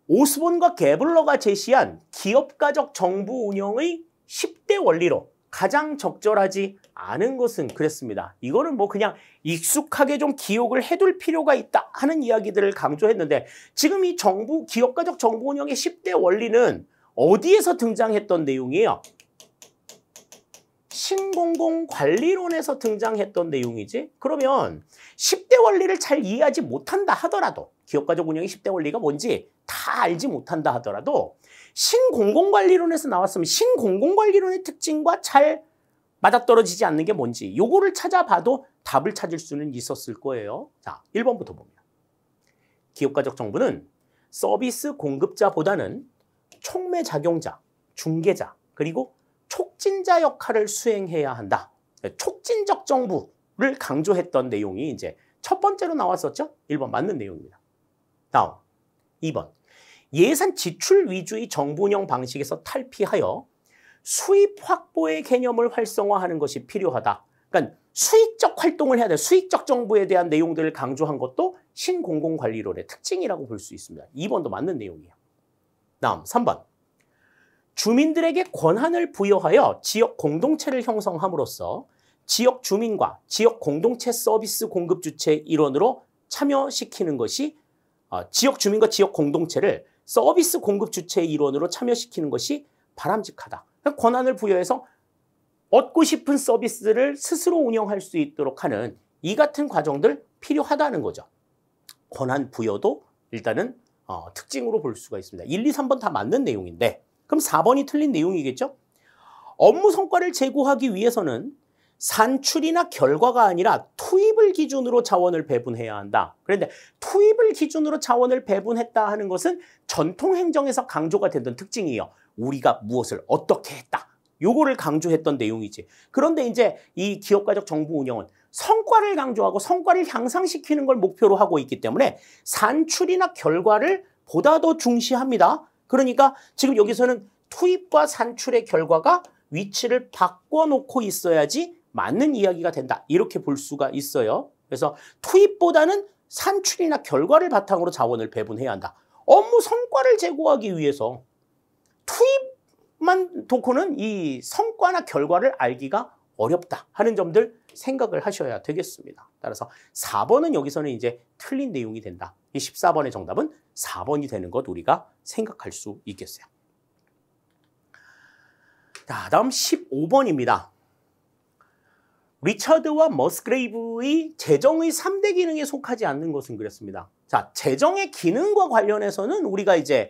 오스본과 게블러가 제시한 기업가적 정부 운영의 10대 원리로 가장 적절하지 않은 것은 그랬습니다. 이거는 뭐 그냥 익숙하게 좀 기억을 해둘 필요가 있다 하는 이야기들을 강조했는데, 지금 이 기업가적 정부 운영의 10대 원리는 어디에서 등장했던 내용이에요? 신공공관리론에서 등장했던 내용이지. 그러면 10대 원리를 잘 이해하지 못한다 하더라도, 기업가적 운영의 10대 원리가 뭔지 다 알지 못한다 하더라도 신공공관리론에서 나왔으면 신공공관리론의 특징과 잘 맞아떨어지지 않는 게 뭔지 요거를 찾아봐도 답을 찾을 수는 있었을 거예요. 자, 1번부터 봅니다. 기업가적 정부는 서비스 공급자보다는 촉매작용자, 중개자, 그리고 촉진자 역할을 수행해야 한다. 촉진적 정부를 강조했던 내용이 이제 첫 번째로 나왔었죠. 1번 맞는 내용입니다. 다음 2번. 예산 지출 위주의 정부 운영 방식에서 탈피하여 수입 확보의 개념을 활성화하는 것이 필요하다. 그러니까 수익적 활동을 해야 돼. 수익적 정부에 대한 내용들을 강조한 것도 신공공관리론의 특징이라고 볼 수 있습니다. 2번도 맞는 내용이에요. 다음 3번. 주민들에게 권한을 부여하여 지역 공동체를 형성함으로써 지역 주민과 지역 공동체 서비스 공급 주체 일원으로 참여시키는 것이 지역 주민과 지역 공동체를 서비스 공급 주체의 일원으로 참여시키는 것이 바람직하다. 권한을 부여해서 얻고 싶은 서비스를 스스로 운영할 수 있도록 하는 이 같은 과정들 필요하다는 거죠. 권한 부여도 일단은 특징으로 볼 수가 있습니다. 1, 2, 3번 다 맞는 내용인데 그럼 4번이 틀린 내용이겠죠? 업무 성과를 제고하기 위해서는 산출이나 결과가 아니라 투입을 기준으로 자원을 배분해야 한다. 그런데 투입을 기준으로 자원을 배분했다 하는 것은 전통 행정에서 강조가 됐던 특징이에요. 우리가 무엇을 어떻게 했다. 요거를 강조했던 내용이지. 그런데 이제 이 기업가적 정부 운영은 성과를 강조하고 성과를 향상시키는 걸 목표로 하고 있기 때문에 산출이나 결과를 보다 더 중시합니다. 그러니까 지금 여기서는 투입과 산출의 결과가 위치를 바꿔놓고 있어야지 맞는 이야기가 된다. 이렇게 볼 수가 있어요. 그래서 투입보다는 산출이나 결과를 바탕으로 자원을 배분해야 한다. 업무 성과를 제고하기 위해서 투입만 놓고는 이 성과나 결과를 알기가 어렵다 하는 점들 생각을 하셔야 되겠습니다. 따라서 4번은 여기서는 이제 틀린 내용이 된다. 이 14번의 정답은 4번이 되는 것 우리가 생각할 수 있겠어요. 자, 다음 15번입니다. 리처드와 머스그레이브의 재정의 3대 기능에 속하지 않는 것은 그랬습니다. 자, 재정의 기능과 관련해서는 우리가 이제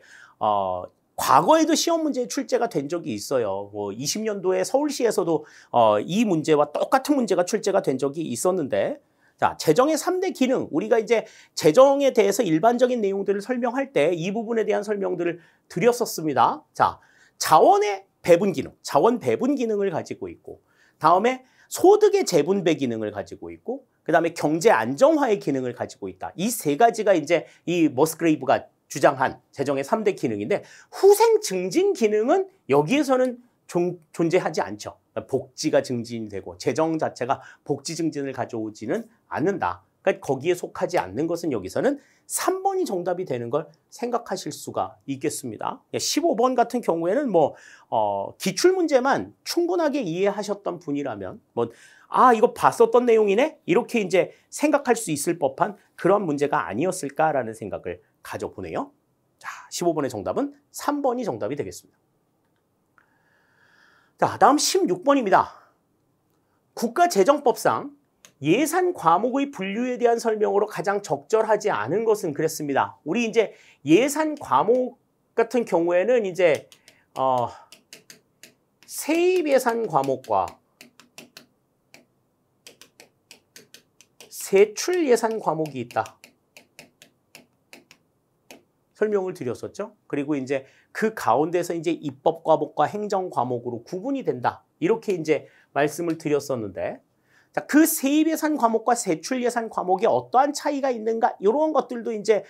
과거에도 시험 문제에 출제가 된 적이 있어요. 20년도에 서울시에서도 이 문제와 똑같은 문제가 출제가 된 적이 있었는데, 자, 재정의 3대 기능. 우리가 이제 재정에 대해서 일반적인 내용들을 설명할 때 이 부분에 대한 설명들을 드렸었습니다. 자, 자원의 배분 기능, 자원 배분 기능을 가지고 있고, 다음에 소득의 재분배 기능을 가지고 있고, 그 다음에 경제 안정화의 기능을 가지고 있다. 이 세 가지가 이제 이 머스그레이브가 주장한 재정의 3대 기능인데, 후생 증진 기능은 여기에서는 존재하지 않죠. 복지가 증진되고 재정 자체가 복지 증진을 가져오지는 않는다. 그러니까 거기에 속하지 않는 것은 여기서는 3번이 정답이 되는 걸 생각하실 수가 있겠습니다. 15번 같은 경우에는 기출문제만 충분하게 이해하셨던 분이라면 이거 봤었던 내용이네? 이렇게 이제 생각할 수 있을 법한 그런 문제가 아니었을까라는 생각을 가져보네요. 자, 15번의 정답은 3번이 정답이 되겠습니다. 자, 다음 16번입니다. 국가재정법상 예산 과목의 분류에 대한 설명으로 가장 적절하지 않은 것은 그랬습니다. 우리 이제 예산 과목 같은 경우에는 이제 세입 예산 과목과 세출 예산 과목이 있다. 설명을 드렸었죠. 그리고 이제 그 가운데서 이제 입법 과목과 행정 과목으로 구분이 된다. 이렇게 이제 말씀을 드렸었는데, 자, 그 세입 예산 과목과 세출 예산 과목에 어떠한 차이가 있는가? 이런 것들도 이제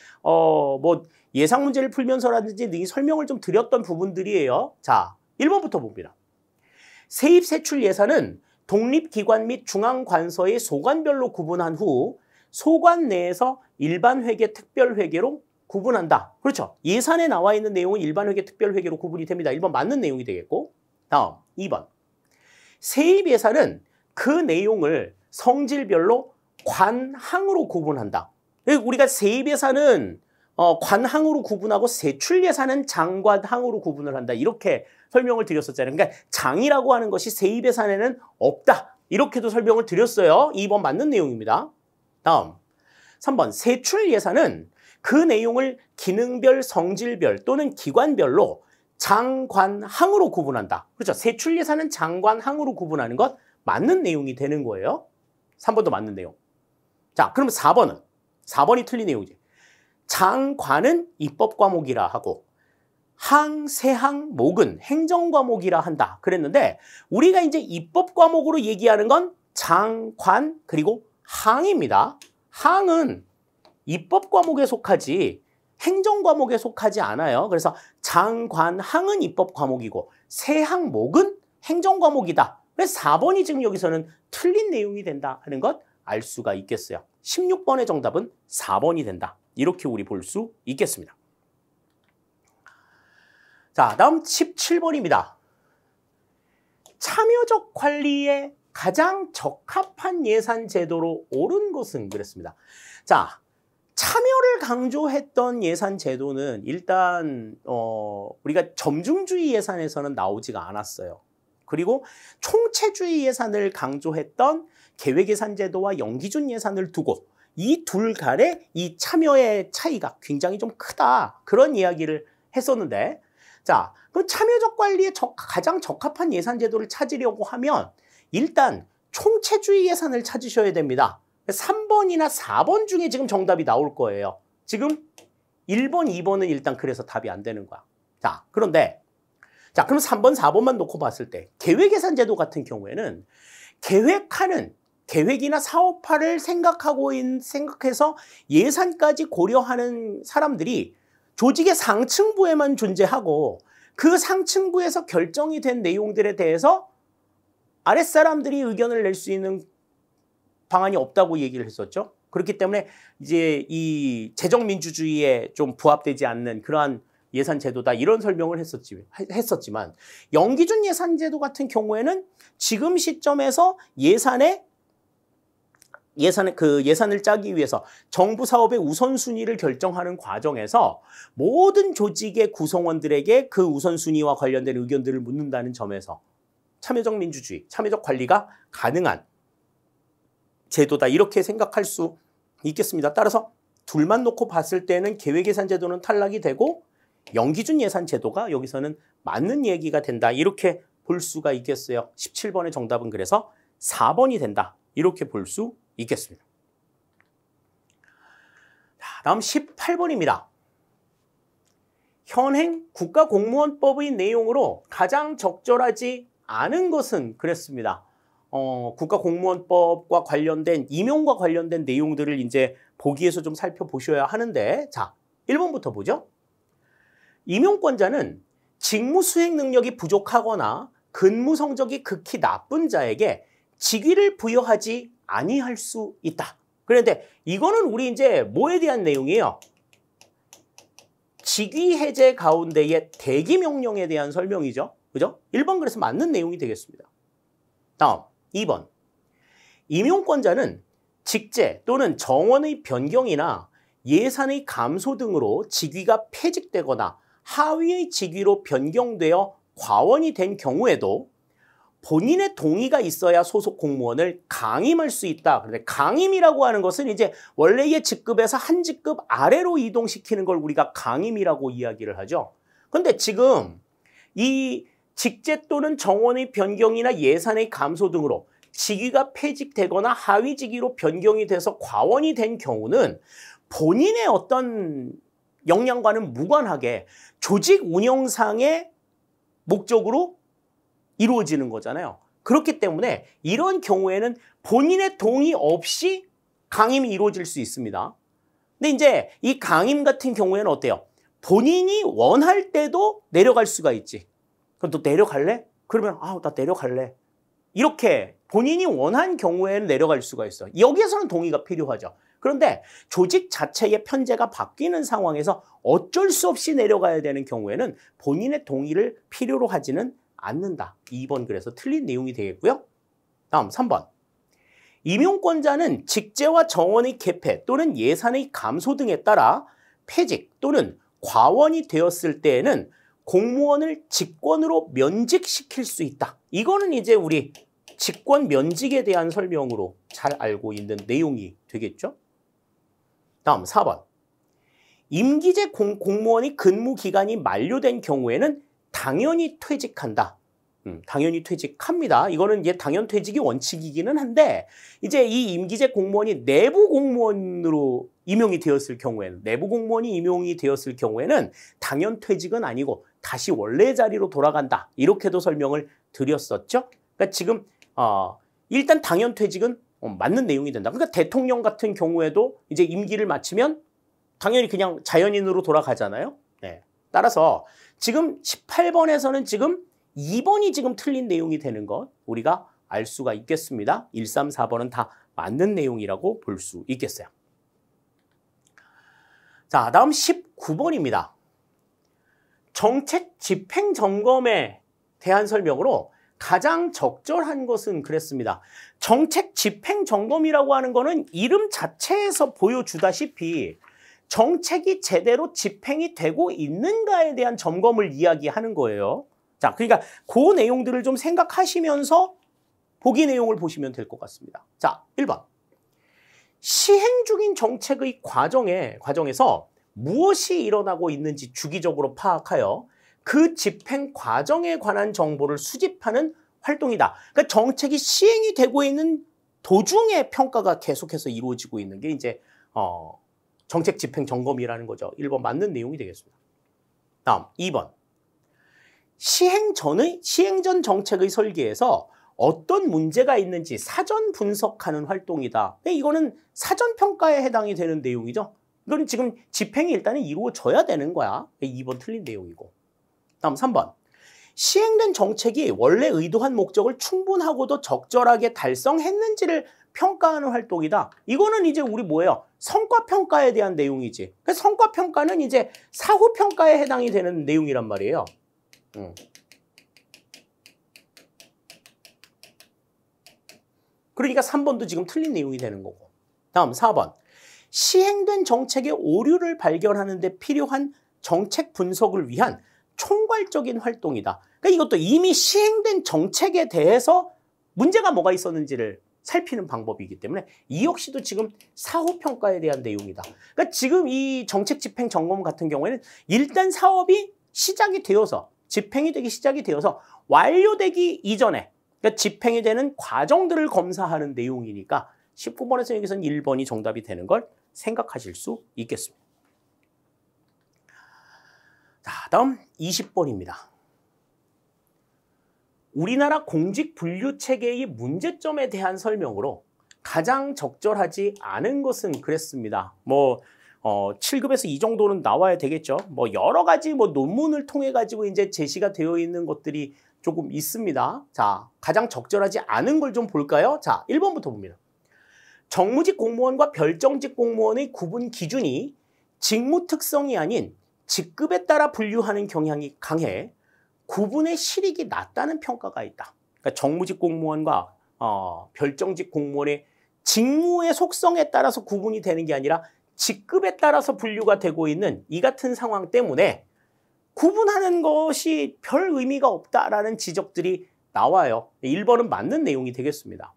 예상 문제를 풀면서라든지 등이 설명을 좀 드렸던 부분들이에요. 자, 1번부터 봅니다. 세입 세출 예산은 독립기관 및 중앙관서의 소관별로 구분한 후 소관 내에서 일반회계, 특별회계로 구분한다. 그렇죠. 예산에 나와 있는 내용은 일반회계, 특별회계로 구분이 됩니다. 1번 맞는 내용이 되겠고, 다음 2번. 세입 예산은 그 내용을 성질별로 관항으로 구분한다. 우리가 세입 예산은 관항으로 구분하고 세출 예산은 장관항으로 구분을 한다. 이렇게 설명을 드렸었잖아요. 그러니까 장이라고 하는 것이 세입 예산에는 없다. 이렇게도 설명을 드렸어요. 2번 맞는 내용입니다. 다음 3번. 세출 예산은 그 내용을 기능별, 성질별 또는 기관별로 장관항으로 구분한다. 그렇죠. 세출 예산은 장관항으로 구분하는 것 맞는 내용이 되는 거예요. 3번도 맞는 내용. 자, 그럼 4번은? 4번이 틀린 내용이지. 장관은 입법 과목이라 하고 항세항 목은 행정 과목이라 한다. 그랬는데 우리가 이제 입법 과목으로 얘기하는 건 장관 그리고 항입니다. 항은 입법 과목에 속하지 행정 과목에 속하지 않아요. 그래서 장관항은 입법 과목이고 세항목은 행정 과목이다. 그래서 4번이 지금 여기서는 틀린 내용이 된다 하는 것 알 수가 있겠어요. 16번의 정답은 4번이 된다. 이렇게 우리 볼 수 있겠습니다. 자, 다음 17번입니다. 참여적 관리에 가장 적합한 예산 제도로 옳은 것은 그랬습니다. 자, 참여를 강조했던 예산 제도는 일단 우리가 점중주의 예산에서는 나오지가 않았어요. 그리고 총체주의 예산을 강조했던 계획예산 제도와 연기준 예산을 두고 이 둘 간의 이 참여의 차이가 굉장히 좀 크다. 그런 이야기를 했었는데, 자, 그럼 참여적 관리에 가장 적합한 예산 제도를 찾으려고 하면 일단 총체주의 예산을 찾으셔야 됩니다. 3번이나 4번 중에 지금 정답이 나올 거예요. 지금 1번, 2번은 일단 그래서 답이 안 되는 거야. 자, 그런데 자, 그럼 3번, 4번만 놓고 봤을 때 계획예산 제도 같은 경우에는 계획이나 사업화를 생각해서 예산까지 고려하는 사람들이 조직의 상층부에만 존재하고 그 상층부에서 결정이 된 내용들에 대해서 아랫사람들이 의견을 낼 수 있는 방안이 없다고 얘기를 했었죠. 그렇기 때문에 이제 이 재정민주주의에 좀 부합되지 않는 그러한 예산 제도다 이런 설명을 했었지만 연기준 예산 제도 같은 경우에는 지금 시점에서 예산을 짜기 위해서 정부 사업의 우선순위를 결정하는 과정에서 모든 조직의 구성원들에게 그 우선순위와 관련된 의견들을 묻는다는 점에서 참여적 민주주의, 참여적 관리가 가능한 제도다 이렇게 생각할 수 있겠습니다. 따라서 둘만 놓고 봤을 때는 계획예산 제도는 탈락이 되고 연기준 예산 제도가 여기서는 맞는 얘기가 된다 이렇게 볼 수가 있겠어요. 17번의 정답은 그래서 4번이 된다 이렇게 볼 수 있겠습니다. 다음 18번입니다. 현행 국가공무원법의 내용으로 가장 적절하지 않은 것은 그랬습니다. 국가공무원법과 관련된 임용과 관련된 내용들을 이제 보기에서 좀 살펴보셔야 하는데, 자, 1번부터 보죠. 임용권자는 직무 수행 능력이 부족하거나 근무 성적이 극히 나쁜 자에게 직위를 부여하지 아니할 수 있다. 그런데 이거는 우리 이제 뭐에 대한 내용이에요? 직위 해제 가운데의 대기 명령에 대한 설명이죠. 그죠? 1번 그래서 맞는 내용이 되겠습니다. 다음 2번. 임용권자는 직제 또는 정원의 변경이나 예산의 감소 등으로 직위가 폐직되거나 하위의 직위로 변경되어 과원이 된 경우에도 본인의 동의가 있어야 소속 공무원을 강임할 수 있다. 그런데 강임이라고 하는 것은 이제 원래의 직급에서 한 직급 아래로 이동시키는 걸 우리가 강임이라고 이야기를 하죠. 그런데 지금 이 직제 또는 정원의 변경이나 예산의 감소 등으로 직위가 폐직되거나 하위 직위로 변경이 돼서 과원이 된 경우는 본인의 어떤 역량과는 무관하게 조직 운영상의 목적으로 이루어지는 거잖아요. 그렇기 때문에 이런 경우에는 본인의 동의 없이 강임이 이루어질 수 있습니다. 근데 이제 이 강임 같은 경우에는 어때요? 본인이 원할 때도 내려갈 수가 있지. 그럼 너 내려갈래? 그러면 나 내려갈래. 이렇게 본인이 원한 경우에는 내려갈 수가 있어. 여기에서는 동의가 필요하죠. 그런데 조직 자체의 편제가 바뀌는 상황에서 어쩔 수 없이 내려가야 되는 경우에는 본인의 동의를 필요로 하지는 않는다. 2번 그래서 틀린 내용이 되겠고요. 다음 3번. 임용권자는 직제와 정원의 개폐 또는 예산의 감소 등에 따라 폐직 또는 과원이 되었을 때에는 공무원을 직권으로 면직시킬 수 있다. 이거는 이제 우리 직권 면직에 대한 설명으로 잘 알고 있는 내용이 되겠죠. 다음 4번. 임기제 공무원이 근무 기간이 만료된 경우에는 당연히 퇴직한다. 당연히 퇴직합니다. 이거는 이제 당연 퇴직이 원칙이기는 한데 이제 이 임기제 공무원이 내부 공무원으로 임용이 되었을 경우에는 당연 퇴직은 아니고 다시 원래 자리로 돌아간다. 이렇게도 설명을 드렸었죠. 그러니까 지금 일단 당연 퇴직은 맞는 내용이 된다. 그러니까 대통령 같은 경우에도 이제 임기를 마치면 당연히 그냥 자연인으로 돌아가잖아요. 네. 따라서 지금 18번에서는 지금 2번이 지금 틀린 내용이 되는 것 우리가 알 수가 있겠습니다. 1, 3, 4번은 다 맞는 내용이라고 볼 수 있겠어요. 자, 다음 19번입니다. 정책 집행 점검에 대한 설명으로 가장 적절한 것은 그랬습니다. 정책 집행 점검이라고 하는 거는 이름 자체에서 보여주다시피 정책이 제대로 집행이 되고 있는가에 대한 점검을 이야기하는 거예요. 자, 그러니까 그 내용들을 좀 생각하시면서 보기 내용을 보시면 될 것 같습니다. 자, 1번. 시행 중인 정책의 과정에서 무엇이 일어나고 있는지 주기적으로 파악하여 그 집행 과정에 관한 정보를 수집하는 활동이다. 그러니까 정책이 시행이 되고 있는 도중에 평가가 계속해서 이루어지고 있는 게 이제 정책 집행 점검이라는 거죠. 1번 맞는 내용이 되겠습니다. 다음 2번. 시행 전 정책의 설계에서 어떤 문제가 있는지 사전 분석하는 활동이다. 이거는 사전 평가에 해당이 되는 내용이죠. 이건 지금 집행이 일단은 이루어져야 되는 거야. 2번 틀린 내용이고. 다음 3번. 시행된 정책이 원래 의도한 목적을 충분하고도 적절하게 달성했는지를 평가하는 활동이다. 이거는 이제 우리 뭐예요? 성과평가에 대한 내용이지. 그래서 성과평가는 이제 사후평가에 해당이 되는 내용이란 말이에요. 그러니까 3번도 지금 틀린 내용이 되는 거고. 다음 4번. 시행된 정책의 오류를 발견하는 데 필요한 정책 분석을 위한 총괄적인 활동이다. 그러니까 이것도 이미 시행된 정책에 대해서 문제가 뭐가 있었는지를 살피는 방법이기 때문에 이 역시도 지금 사후평가에 대한 내용이다. 그러니까 지금 이 정책 집행 점검 같은 경우에는 일단 사업이 시작이 되어서 집행이 되기 시작이 되어서 완료되기 이전에 그러니까 집행이 되는 과정들을 검사하는 내용이니까 19번에서 여기서는 1번이 정답이 되는 걸 생각하실 수 있겠습니다. 자, 다음 20번입니다. 우리나라 공직 분류 체계의 문제점에 대한 설명으로 가장 적절하지 않은 것은 그랬습니다. 7급에서 이 정도는 나와야 되겠죠. 여러 가지 논문을 통해 가지고 이제 제시가 되어 있는 것들이 조금 있습니다. 자, 가장 적절하지 않은 걸 좀 볼까요? 자, 1번부터 봅니다. 정무직 공무원과 별정직 공무원의 구분 기준이 직무 특성이 아닌 직급에 따라 분류하는 경향이 강해 구분의 실익이 낮다는 평가가 있다. 그러니까 정무직 공무원과 별정직 공무원의 직무의 속성에 따라서 구분이 되는 게 아니라 직급에 따라서 분류가 되고 있는 이 같은 상황 때문에 구분하는 것이 별 의미가 없다라는 지적들이 나와요. 1번은 맞는 내용이 되겠습니다.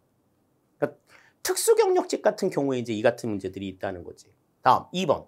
그러니까 특수경력직 같은 경우에 이제 이 같은 문제들이 있다는 거지. 다음 2번.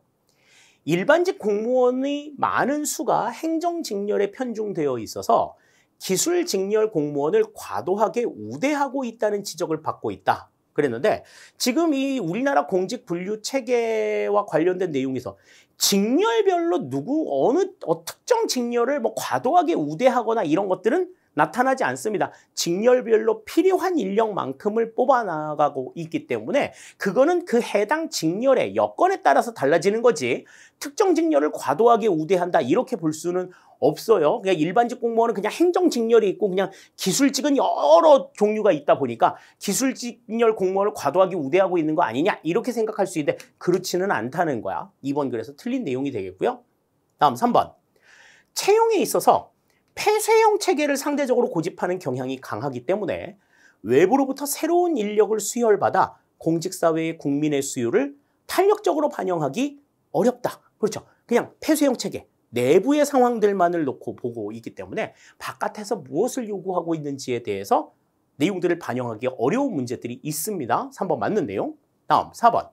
일반직 공무원의 많은 수가 행정직렬에 편중되어 있어서 기술직렬 공무원을 과도하게 우대하고 있다는 지적을 받고 있다. 그랬는데 지금 이 우리나라 공직 분류 체계와 관련된 내용에서 직렬별로 어느 특정 직렬을 과도하게 우대하거나 이런 것들은 나타나지 않습니다. 직렬별로 필요한 인력만큼을 뽑아나가고 있기 때문에 그거는 그 해당 직렬의 여건에 따라서 달라지는 거지 특정 직렬을 과도하게 우대한다 이렇게 볼 수는 없어요. 그냥 일반직 공무원은 그냥 행정직렬이 있고 그냥 기술직은 여러 종류가 있다 보니까 기술직렬 공무원을 과도하게 우대하고 있는 거 아니냐 이렇게 생각할 수 있는데 그렇지는 않다는 거야. 2번 그래서 틀린 내용이 되겠고요. 다음 3번. 채용에 있어서 폐쇄형 체계를 상대적으로 고집하는 경향이 강하기 때문에 외부로부터 새로운 인력을 수혈받아 공직사회의 국민의 수요를 탄력적으로 반영하기 어렵다. 그렇죠. 그냥 폐쇄형 체계, 내부의 상황들만을 놓고 보고 있기 때문에 바깥에서 무엇을 요구하고 있는지에 대해서 내용들을 반영하기 어려운 문제들이 있습니다. 3번 맞는 내용. 다음 4번.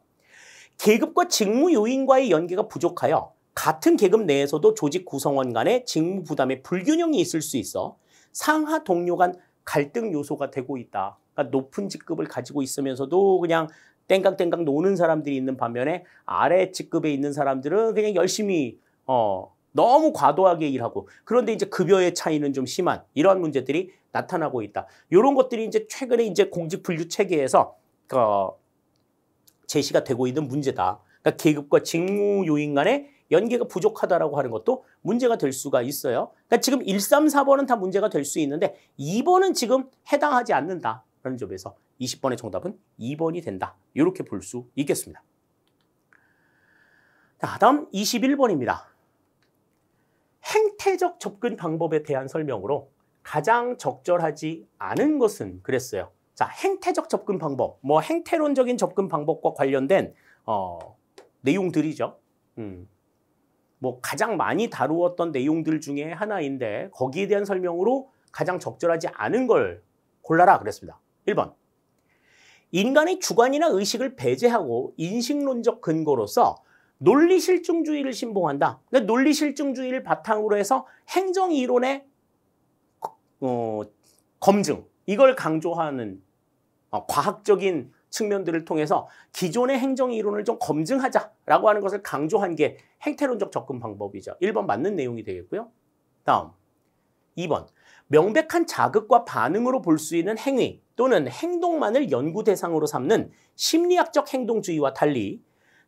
계급과 직무 요인과의 연계가 부족하여 같은 계급 내에서도 조직 구성원 간의 직무 부담의 불균형이 있을 수 있어 상하 동료 간 갈등 요소가 되고 있다. 그러니까 높은 직급을 가지고 있으면서도 그냥 땡깡땡깡 노는 사람들이 있는 반면에 아래 직급에 있는 사람들은 그냥 열심히 너무 과도하게 일하고 그런데 이제 급여의 차이는 좀 심한 이러한 문제들이 나타나고 있다. 이런 것들이 이제 최근에 이제 공직 분류 체계에서 제시가 되고 있는 문제다. 그러니까 계급과 직무 요인 간의 연계가 부족하다라고 하는 것도 문제가 될 수가 있어요. 그러니까 지금 1, 3, 4번은 다 문제가 될 수 있는데 2번은 지금 해당하지 않는다라는 점에서 20번의 정답은 2번이 된다. 이렇게 볼 수 있겠습니다. 자, 다음 21번입니다. 행태적 접근 방법에 대한 설명으로 가장 적절하지 않은 것은 그랬어요. 자, 행태적 접근 방법, 행태론적인 접근 방법과 관련된 내용들이죠. 가장 많이 다루었던 내용들 중에 하나인데 거기에 대한 설명으로 가장 적절하지 않은 걸 골라라 그랬습니다. 1번. 인간의 주관이나 의식을 배제하고 인식론적 근거로서 논리실증주의를 신봉한다. 그러니까 논리실증주의를 바탕으로 해서 행정이론의 검증, 이걸 강조하는 과학적인 측면들을 통해서 기존의 행정이론을 좀 검증하자라고 하는 것을 강조한 게 행태론적 접근 방법이죠. 1번 맞는 내용이 되겠고요. 다음 2번. 명백한 자극과 반응으로 볼 수 있는 행위 또는 행동만을 연구 대상으로 삼는 심리학적 행동주의와 달리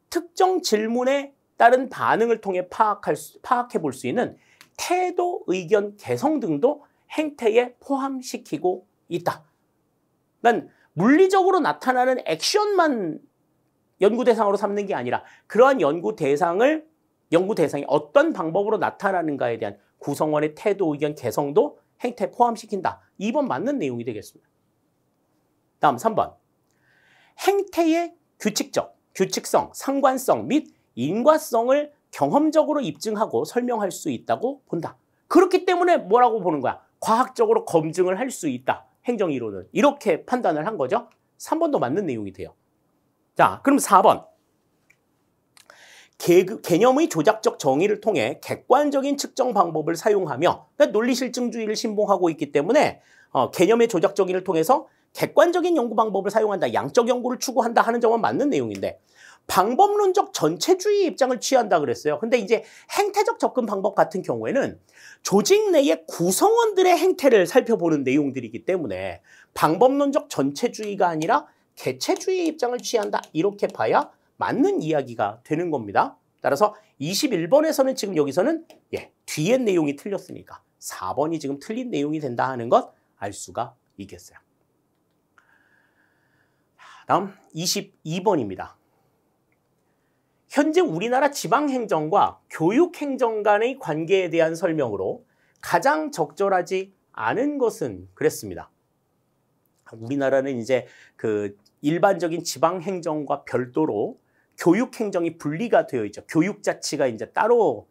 특정 질문에 따른 반응을 통해 파악해 볼 수 있는 태도, 의견, 개성 등도 행태에 포함시키고 있다. 그러니까 물리적으로 나타나는 액션만 연구 대상으로 삼는 게 아니라 그러한 연구 대상이 어떤 방법으로 나타나는가에 대한 구성원의 태도, 의견, 개성도 행태에 포함시킨다. 2번 맞는 내용이 되겠습니다. 다음 3번. 행태의 규칙적, 규칙성, 상관성 및 인과성을 경험적으로 입증하고 설명할 수 있다고 본다. 그렇기 때문에 뭐라고 보는 거야? 과학적으로 검증을 할 수 있다. 행정이론은. 이렇게 판단을 한 거죠. 3번도 맞는 내용이 돼요. 자, 그럼 4번. 개념의 조작적 정의를 통해 객관적인 측정 방법을 사용하며 그러니까 논리실증주의를 신봉하고 있기 때문에 개념의 조작 정의를 통해서 객관적인 연구 방법을 사용한다, 양적 연구를 추구한다 하는 점은 맞는 내용인데 방법론적 전체주의 입장을 취한다 그랬어요. 근데 이제 행태적 접근 방법 같은 경우에는 조직 내의 구성원들의 행태를 살펴보는 내용들이기 때문에 방법론적 전체주의가 아니라 개체주의 입장을 취한다, 이렇게 봐야 맞는 이야기가 되는 겁니다. 따라서 21번에서는 지금 여기서는 뒤에 내용이 틀렸으니까 4번이 지금 틀린 내용이 된다 하는 것 알 수가 있겠어요. 다음 22번입니다. 현재 우리나라 지방행정과 교육행정 간의 관계에 대한 설명으로 가장 적절하지 않은 것은 그랬습니다. 우리나라는 이제 그 일반적인 지방행정과 별도로 교육행정이 분리가 되어 있죠. 교육자치가 이제 따로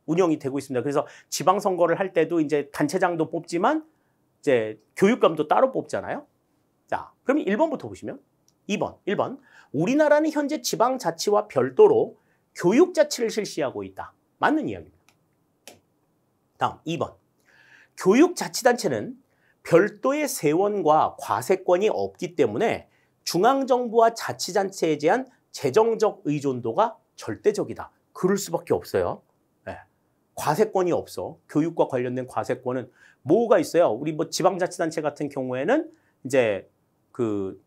운영이 되고 있습니다. 그래서 지방선거를 할 때도 이제 단체장도 뽑지만 이제 교육감도 따로 뽑잖아요. 자, 그럼 1번부터 보시면 1번. 우리나라는 현재 지방자치와 별도로 교육자치를 실시하고 있다. 맞는 이야기입니다. 다음 2번. 교육자치단체는 별도의 세원과 과세권이 없기 때문에 중앙정부와 자치단체에 대한 재정적 의존도가 절대적이다. 그럴 수밖에 없어요. 과세권이 없어. 교육과 관련된 과세권은 뭐가 있어요? 우리 뭐 지방자치단체 같은 경우에는 이제 그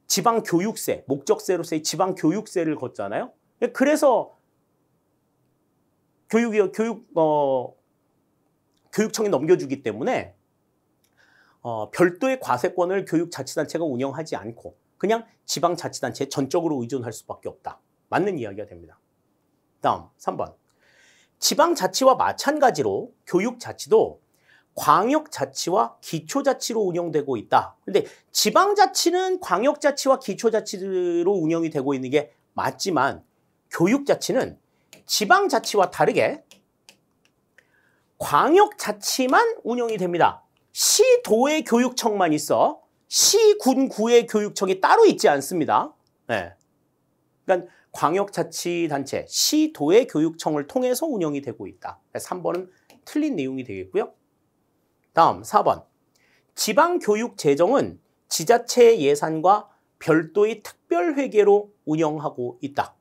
지방교육세, 목적세로서의 지방교육세를 걷잖아요. 그래서 교육청에 넘겨주기 때문에 별도의 과세권을 교육자치단체가 운영하지 않고 그냥 지방자치단체에 전적으로 의존할 수밖에 없다. 맞는 이야기가 됩니다. 다음 3번. 지방자치와 마찬가지로 교육자치도 광역자치와 기초자치로 운영되고 있다. 그런데 지방자치는 광역자치와 기초자치로 운영이 되고 있는 게 맞지만 교육자치는 지방자치와 다르게 광역자치만 운영이 됩니다. 시, 도의 교육청만 있어. 시, 군, 구의 교육청이 따로 있지 않습니다. 그러니까 광역자치단체, 시, 도의 교육청을 통해서 운영이 되고 있다. 3번은 틀린 내용이 되겠고요. 다음 4번. 지방교육재정은 지자체의 예산과 별도의 특별회계로 운영하고 있다.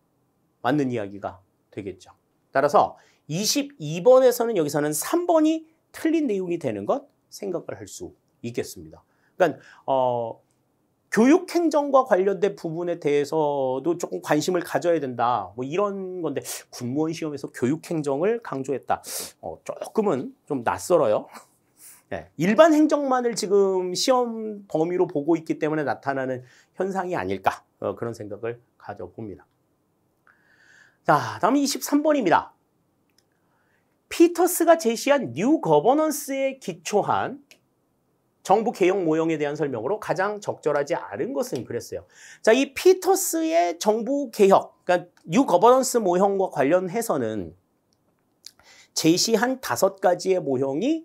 맞는 이야기가 되겠죠. 따라서 22번에서는 여기서는 3번이 틀린 내용이 되는 것 생각을 할 수 있겠습니다. 그러니까 교육행정과 관련된 부분에 대해서도 조금 관심을 가져야 된다. 뭐 이런 건데 군무원 시험에서 교육행정을 강조했다. 조금은 좀 낯설어요. 일반 행정만을 지금 시험 범위로 보고 있기 때문에 나타나는 현상이 아닐까. 그런 생각을 가져봅니다. 자, 다음 23번입니다. 피터스가 제시한 뉴 거버넌스에 기초한 정부 개혁 모형에 대한 설명으로 가장 적절하지 않은 것은 그랬어요. 자, 이 피터스의 정부 개혁, 그러니까 뉴 거버넌스 모형과 관련해서는 제시한 5가지의 모형이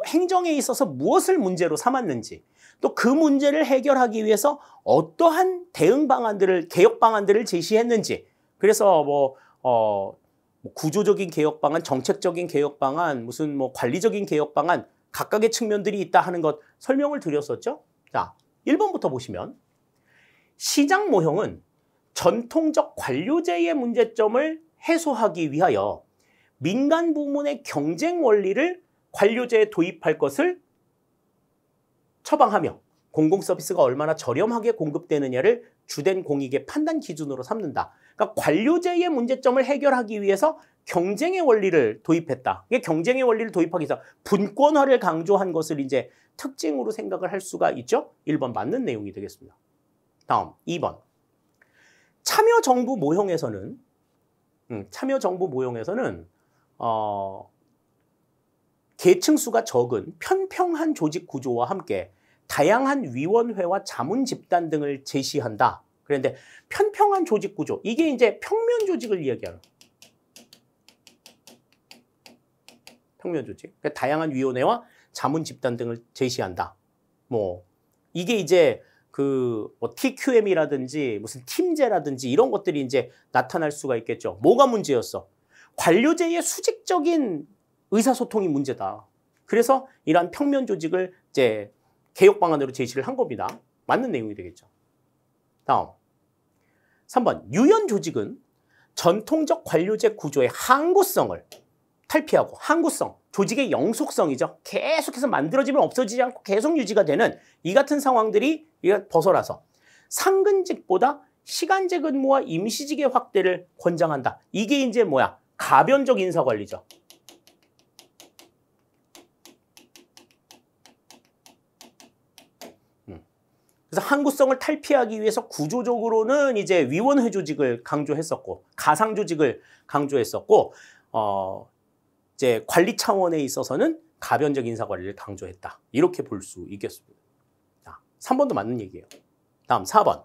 행정에 있어서 무엇을 문제로 삼았는지, 또 그 문제를 해결하기 위해서 어떠한 대응 방안들을, 개혁 방안들을 제시했는지, 그래서 구조적인 개혁 방안, 정책적인 개혁 방안, 무슨 관리적인 개혁 방안, 각각의 측면들이 있다 하는 것 설명을 드렸었죠. 자, 1번부터 보시면 시장 모형은 전통적 관료제의 문제점을 해소하기 위하여 민간 부문의 경쟁 원리를 관료제에 도입할 것을 처방하며 공공서비스가 얼마나 저렴하게 공급되느냐를 주된 공익의 판단 기준으로 삼는다. 그러니까 관료제의 문제점을 해결하기 위해서 경쟁의 원리를 도입했다. 이게 경쟁의 원리를 도입하기 위해서 분권화를 강조한 것을 이제 특징으로 생각을 할 수가 있죠. 1번 맞는 내용이 되겠습니다. 다음 2번. 참여정부 모형에서는 계층 수가 적은 편평한 조직 구조와 함께 다양한 위원회와 자문 집단 등을 제시한다. 그런데 편평한 조직 구조, 이게 이제 평면 조직을 이야기하는 평면 조직. 그러니까 다양한 위원회와 자문 집단 등을 제시한다. 이게 이제 TQM이라든지 무슨 팀제라든지 이런 것들이 이제 나타날 수가 있겠죠. 뭐가 문제였어? 관료제의 수직적인 의사소통이 문제다. 그래서 이러한 평면 조직을 이제 개혁 방안으로 제시를 한 겁니다. 맞는 내용이 되겠죠. 다음 3번 유연 조직은 전통적 관료제 구조의 항구성을 탈피하고 항구성, 조직의 영속성이죠. 계속해서 만들어지면 없어지지 않고 계속 유지가 되는 이 같은 상황들이 벗어나서 상근직보다 시간제 근무와 임시직의 확대를 권장한다. 이게 이제 뭐야? 가변적 인사관리죠. 그래서 항구성을 탈피하기 위해서 구조적으로는 이제 위원회 조직을 강조했었고 가상 조직을 강조했었고 이제 관리 차원에 있어서는 가변적 인사 관리를 강조했다. 이렇게 볼 수 있겠습니다. 자, 3번도 맞는 얘기예요. 다음 4번.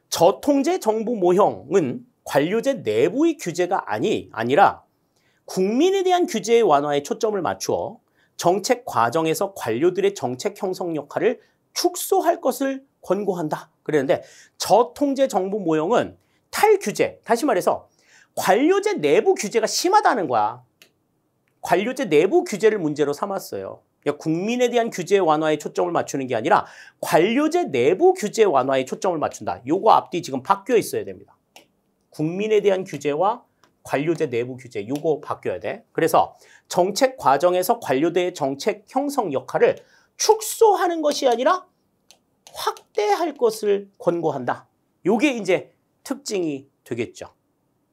저통제 정부 모형은 관료제 내부의 규제가 아니라 국민에 대한 규제의 완화에 초점을 맞추어 정책 과정에서 관료들의 정책 형성 역할을 축소할 것을 권고한다. 그랬는데 저통제 정부 모형은 탈규제, 다시 말해서 관료제 내부 규제가 심하다는 거야. 관료제 내부 규제를 문제로 삼았어요. 그러니까 국민에 대한 규제 완화에 초점을 맞추는 게 아니라 관료제 내부 규제 완화에 초점을 맞춘다. 요거 앞뒤 지금 바뀌어 있어야 됩니다. 국민에 대한 규제와 관료제 내부 규제 요거 바뀌어야 돼. 그래서 정책 과정에서 관료대의 정책 형성 역할을 축소하는 것이 아니라 확대할 것을 권고한다. 요게 이제 특징이 되겠죠.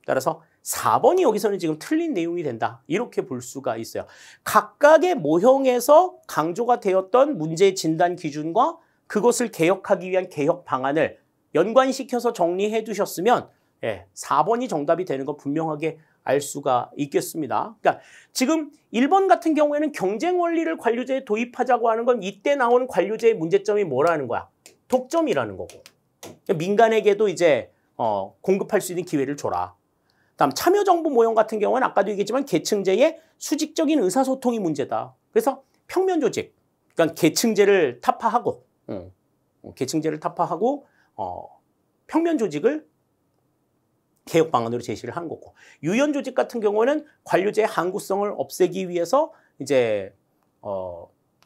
따라서 4번이 여기서는 지금 틀린 내용이 된다. 이렇게 볼 수가 있어요. 각각의 모형에서 강조가 되었던 문제 진단 기준과 그것을 개혁하기 위한 개혁 방안을 연관시켜서 정리해 두셨으면 4번이 정답이 되는 거 분명하게 알 수가 있겠습니다. 그러니까 지금 1번 같은 경우에는 경쟁 원리를 관료제에 도입하자고 하는 건 이때 나온 관료제의 문제점이 뭐라는 거야? 독점이라는 거고. 민간에게도 이제 공급할 수 있는 기회를 줘라. 다음 참여정부 모형 같은 경우는 아까도 얘기했지만 계층제의 수직적인 의사소통이 문제다. 그래서 평면 조직, 그러니까 계층제를 타파하고 평면 조직을 개혁 방안으로 제시를 한 거고, 유연 조직 같은 경우는 관료제의 항구성을 없애기 위해서 이제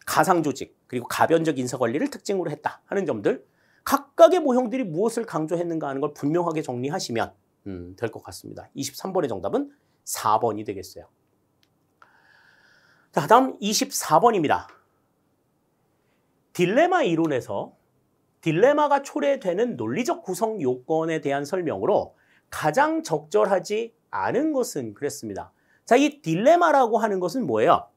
가상 조직 그리고 가변적 인사 관리를 특징으로 했다 하는 점들, 각각의 모형들이 무엇을 강조했는가 하는 걸 분명하게 정리하시면 될 것 같습니다. 23번의 정답은 4번이 되겠어요. 자, 다음 24번입니다. 딜레마 이론에서 딜레마가 초래되는 논리적 구성 요건에 대한 설명으로 가장 적절하지 않은 것은 그랬습니다. 자, 이 딜레마라고 하는 것은 뭐예요?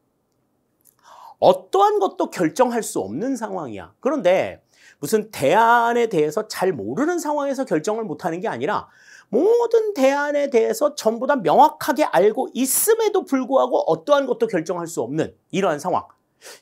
어떠한 것도 결정할 수 없는 상황이야. 그런데 무슨 대안에 대해서 잘 모르는 상황에서 결정을 못하는 게 아니라 모든 대안에 대해서 전부 다 명확하게 알고 있음에도 불구하고 어떠한 것도 결정할 수 없는 이러한 상황.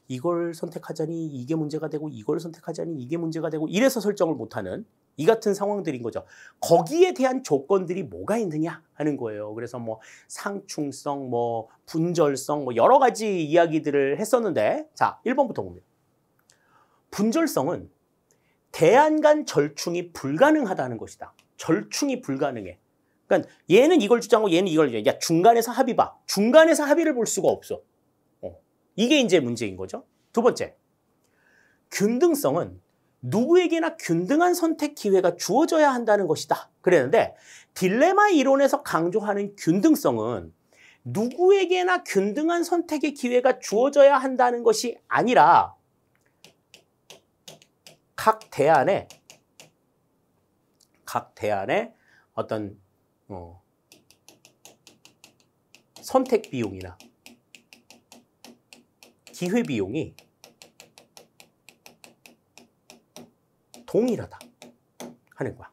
이걸 선택하자니 이게 문제가 되고 이걸 선택하자니 이게 문제가 되고 이래서 설정을 못하는 이 같은 상황들인 거죠. 거기에 대한 조건들이 뭐가 있느냐 하는 거예요. 그래서 뭐 상충성, 뭐 분절성, 뭐 여러 가지 이야기들을 했었는데, 자, 1번부터 봅니다. 분절성은 대안 간 절충이 불가능하다는 것이다. 절충이 불가능해. 그러니까 얘는 이걸 주장하고 얘는 이걸 주장해. 야, 중간에서 합의 봐. 중간에서 합의를 볼 수가 없어. 이게 이제 문제인 거죠. 두 번째, 균등성은 누구에게나 균등한 선택 기회가 주어져야 한다는 것이다. 그랬는데 딜레마 이론에서 강조하는 균등성은 누구에게나 균등한 선택의 기회가 주어져야 한다는 것이 아니라 각 대안에 어떤 선택 비용이나 기회 비용이 동일하다 하는 거야.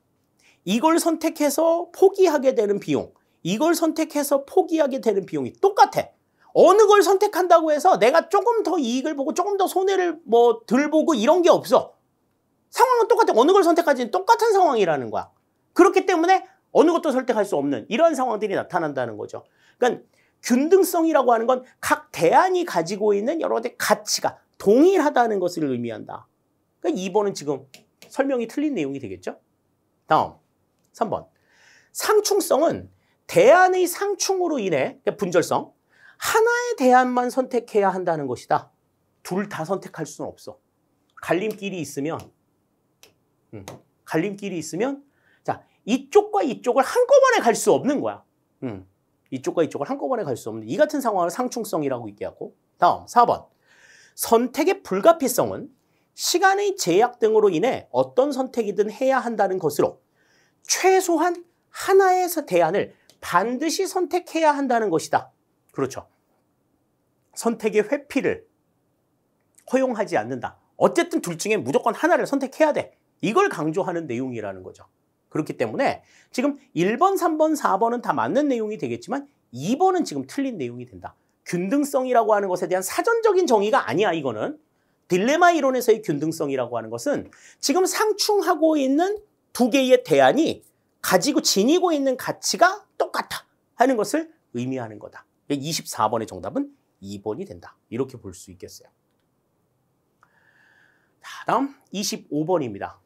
이걸 선택해서 포기하게 되는 비용, 이걸 선택해서 포기하게 되는 비용이 똑같아. 어느 걸 선택한다고 해서 내가 조금 더 이익을 보고 조금 더 손해를 뭐 덜 보고 이런 게 없어. 상황은 똑같아. 어느 걸 선택하지는 똑같은 상황이라는 거야. 그렇기 때문에 어느 것도 선택할 수 없는 이런 상황들이 나타난다는 거죠. 그러니까 균등성이라고 하는 건 각 대안이 가지고 있는 여러 가지 가치가 동일하다는 것을 의미한다. 그러니까 2번은 지금 설명이 틀린 내용이 되겠죠. 다음 3번. 상충성은 대안의 상충으로 인해, 분절성, 하나의 대안만 선택해야 한다는 것이다. 둘 다 선택할 수는 없어. 갈림길이 있으면 자, 이쪽과 이쪽을 한꺼번에 갈 수 없는 거야. 이쪽과 이쪽을 한꺼번에 갈 수 없는 이 같은 상황을 상충성이라고 얘기하고, 다음 4번. 선택의 불가피성은 시간의 제약 등으로 인해 어떤 선택이든 해야 한다는 것으로 최소한 하나의 대안을 반드시 선택해야 한다는 것이다. 그렇죠. 선택의 회피를 허용하지 않는다. 어쨌든 둘 중에 무조건 하나를 선택해야 돼. 이걸 강조하는 내용이라는 거죠. 그렇기 때문에 지금 1번, 3번, 4번은 다 맞는 내용이 되겠지만 2번은 지금 틀린 내용이 된다. 균등성이라고 하는 것에 대한 사전적인 정의가 아니야, 이거는. 딜레마 이론에서의 균등성이라고 하는 것은 지금 상충하고 있는 두 개의 대안이 가지고 지니고 있는 가치가 똑같아 하는 것을 의미하는 거다. 24번의 정답은 2번이 된다. 이렇게 볼 수 있겠어요. 다음 25번입니다.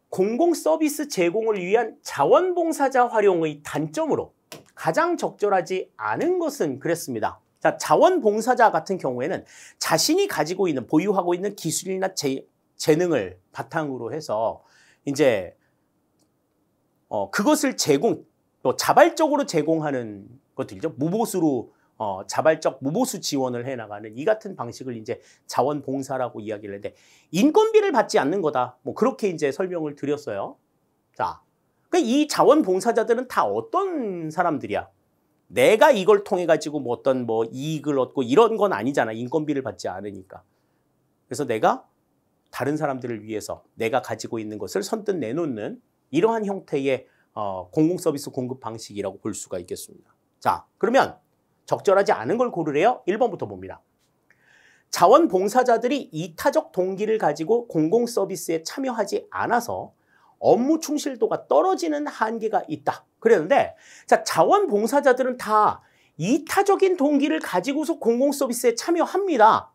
공공 서비스 제공을 위한 자원봉사자 활용의 단점으로 가장 적절하지 않은 것은 그랬습니다. 자, 자원봉사자 같은 경우에는 자신이 가지고 있는, 보유하고 있는 기술이나 재능을 바탕으로 해서 이제 그것을 또 자발적으로 제공하는 것들이죠. 무보수로 자발적 무보수 지원을 해나가는 이 같은 방식을 이제 자원봉사라고 이야기를 했는데, 인건비를 받지 않는 거다. 뭐 그렇게 이제 설명을 드렸어요. 자, 그러니까 이 자원봉사자들은 다 어떤 사람들이야? 내가 이걸 통해 가지고 뭐 어떤 이익을 얻고 이런 건 아니잖아. 인건비를 받지 않으니까. 그래서 내가 다른 사람들을 위해서 내가 가지고 있는 것을 선뜻 내놓는 이러한 형태의 공공서비스 공급 방식이라고 볼 수가 있겠습니다. 자, 그러면 적절하지 않은 걸 고르래요. 1번부터 봅니다. 자원봉사자들이 이타적 동기를 가지고 공공서비스에 참여하지 않아서 업무 충실도가 떨어지는 한계가 있다. 그랬는데, 자, 자원봉사자들은 다 이타적인 동기를 가지고서 공공서비스에 참여합니다.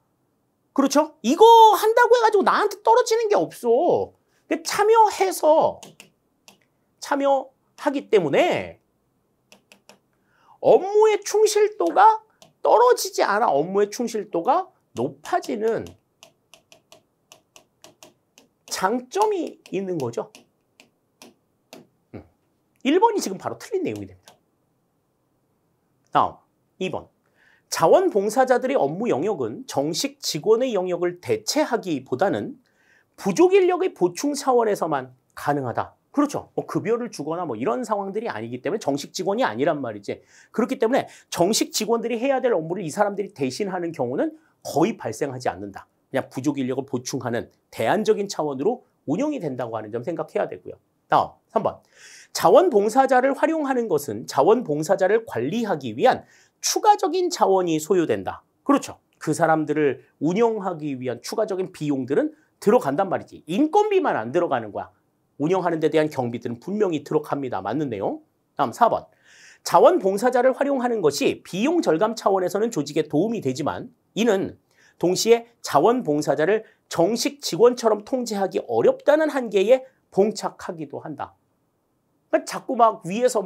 그렇죠? 이거 한다고 해가지고 나한테 떨어지는 게 없어. 참여하기 때문에 업무의 충실도가 떨어지지 않아. 업무의 충실도가 높아지는 장점이 있는 거죠. 1번이 지금 바로 틀린 내용이 됩니다. 다음 2번. 자원봉사자들의 업무 영역은 정식 직원의 영역을 대체하기보다는 부족 인력의 보충 차원에서만 가능하다. 그렇죠. 급여를 주거나 이런 상황들이 아니기 때문에 정식 직원이 아니란 말이지. 그렇기 때문에 정식 직원들이 해야 될 업무를 이 사람들이 대신하는 경우는 거의 발생하지 않는다. 그냥 부족 인력을 보충하는 대안적인 차원으로 운영이 된다고 하는 점 생각해야 되고요. 다음 3번. 자원봉사자를 활용하는 것은 자원봉사자를 관리하기 위한 추가적인 자원이 소요된다. 그렇죠. 그 사람들을 운영하기 위한 추가적인 비용들은 들어간단 말이지. 인건비만 안 들어가는 거야. 운영하는 데 대한 경비들은 분명히 들어갑니다. 맞는 내용. 다음 4번. 자원봉사자를 활용하는 것이 비용 절감 차원에서는 조직에 도움이 되지만 이는 동시에 자원봉사자를 정식 직원처럼 통제하기 어렵다는 한계에 봉착하기도 한다. 그러니까 자꾸 위에서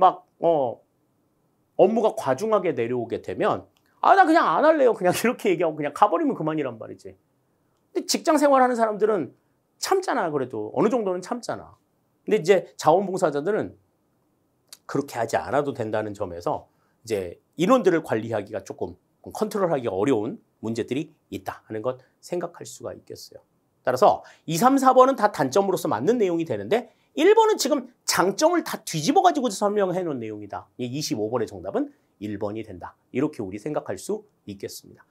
업무가 과중하게 내려오게 되면 나 그냥 안 할래요. 그냥 이렇게 얘기하고 그냥 가버리면 그만이란 말이지. 근데 직장 생활하는 사람들은 참잖아. 그래도 어느 정도는 참잖아. 근데 이제 자원봉사자들은 그렇게 하지 않아도 된다는 점에서 이제 인원들을 관리하기가 조금 컨트롤하기가 어려운 문제들이 있다 하는 것 생각할 수가 있겠어요. 따라서 2, 3, 4번은 다 단점으로서 맞는 내용이 되는데 1번은 지금 장점을 다 뒤집어 가지고 설명해 놓은 내용이다. 25번의 정답은 1번이 된다. 이렇게 우리 생각할 수 있겠습니다.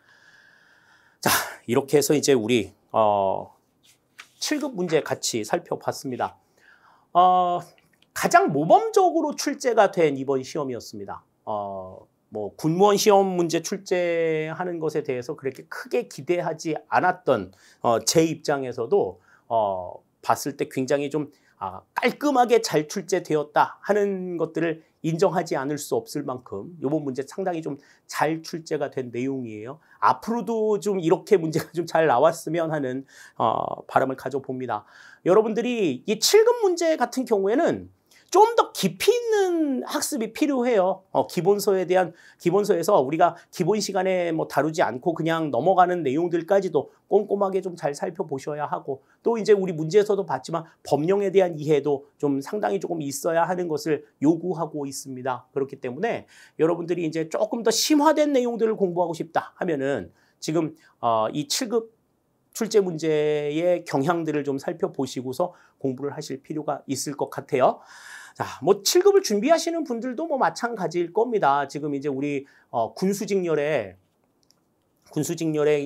자, 이렇게 해서 이제 우리 7급 문제 같이 살펴봤습니다. 가장 모범적으로 출제가 된 이번 시험이었습니다. 군무원 시험 문제 출제하는 것에 대해서 그렇게 크게 기대하지 않았던 제 입장에서도 봤을 때 굉장히 좀 깔끔하게 잘 출제되었다 하는 것들을 인정하지 않을 수 없을 만큼 이번 문제 상당히 좀 잘 출제가 된 내용이에요. 앞으로도 좀 이렇게 문제가 좀 잘 나왔으면 하는 바람을 가져봅니다. 여러분들이 이 7급 문제 같은 경우에는 좀 더 깊이 있는 학습이 필요해요. 기본서에서 우리가 기본 시간에 뭐 다루지 않고 그냥 넘어가는 내용들까지도 꼼꼼하게 좀 잘 살펴보셔야 하고, 또 이제 우리 문제에서도 봤지만 법령에 대한 이해도 좀 상당히 조금 있어야 하는 것을 요구하고 있습니다. 그렇기 때문에 여러분들이 이제 조금 더 심화된 내용들을 공부하고 싶다 하면은 지금 이 7급 출제 문제의 경향들을 좀 살펴보시고서 공부를 하실 필요가 있을 것 같아요. 자, 뭐 7급을 준비하시는 분들도 뭐 마찬가지일 겁니다. 지금 이제 우리 군수직렬에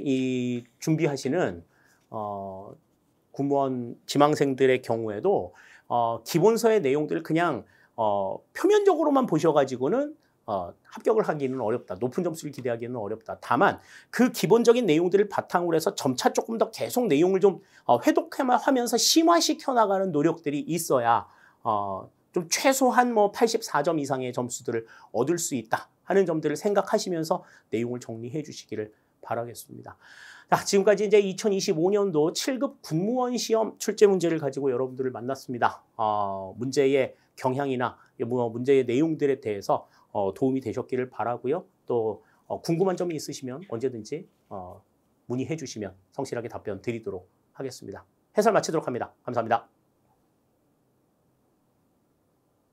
이 준비하시는 군무원 지망생들의 경우에도 기본서의 내용들을 그냥 표면적으로만 보셔가지고는 합격을 하기는 어렵다. 높은 점수를 기대하기는 어렵다. 다만 그 기본적인 내용들을 바탕으로 해서 점차 조금 더 계속 내용을 좀 회독하면서 심화시켜 나가는 노력들이 있어야 좀 최소한 뭐 84점 이상의 점수들을 얻을 수 있다 하는 점들을 생각하시면서 내용을 정리해 주시기를 바라겠습니다. 자, 지금까지 이제 2025년도 7급 군무원 시험 출제 문제를 가지고 여러분들을 만났습니다. 문제의 경향이나 문제의 내용들에 대해서 도움이 되셨기를 바라고요. 또 궁금한 점이 있으시면 언제든지 문의해 주시면 성실하게 답변 드리도록 하겠습니다. 해설 마치도록 합니다. 감사합니다.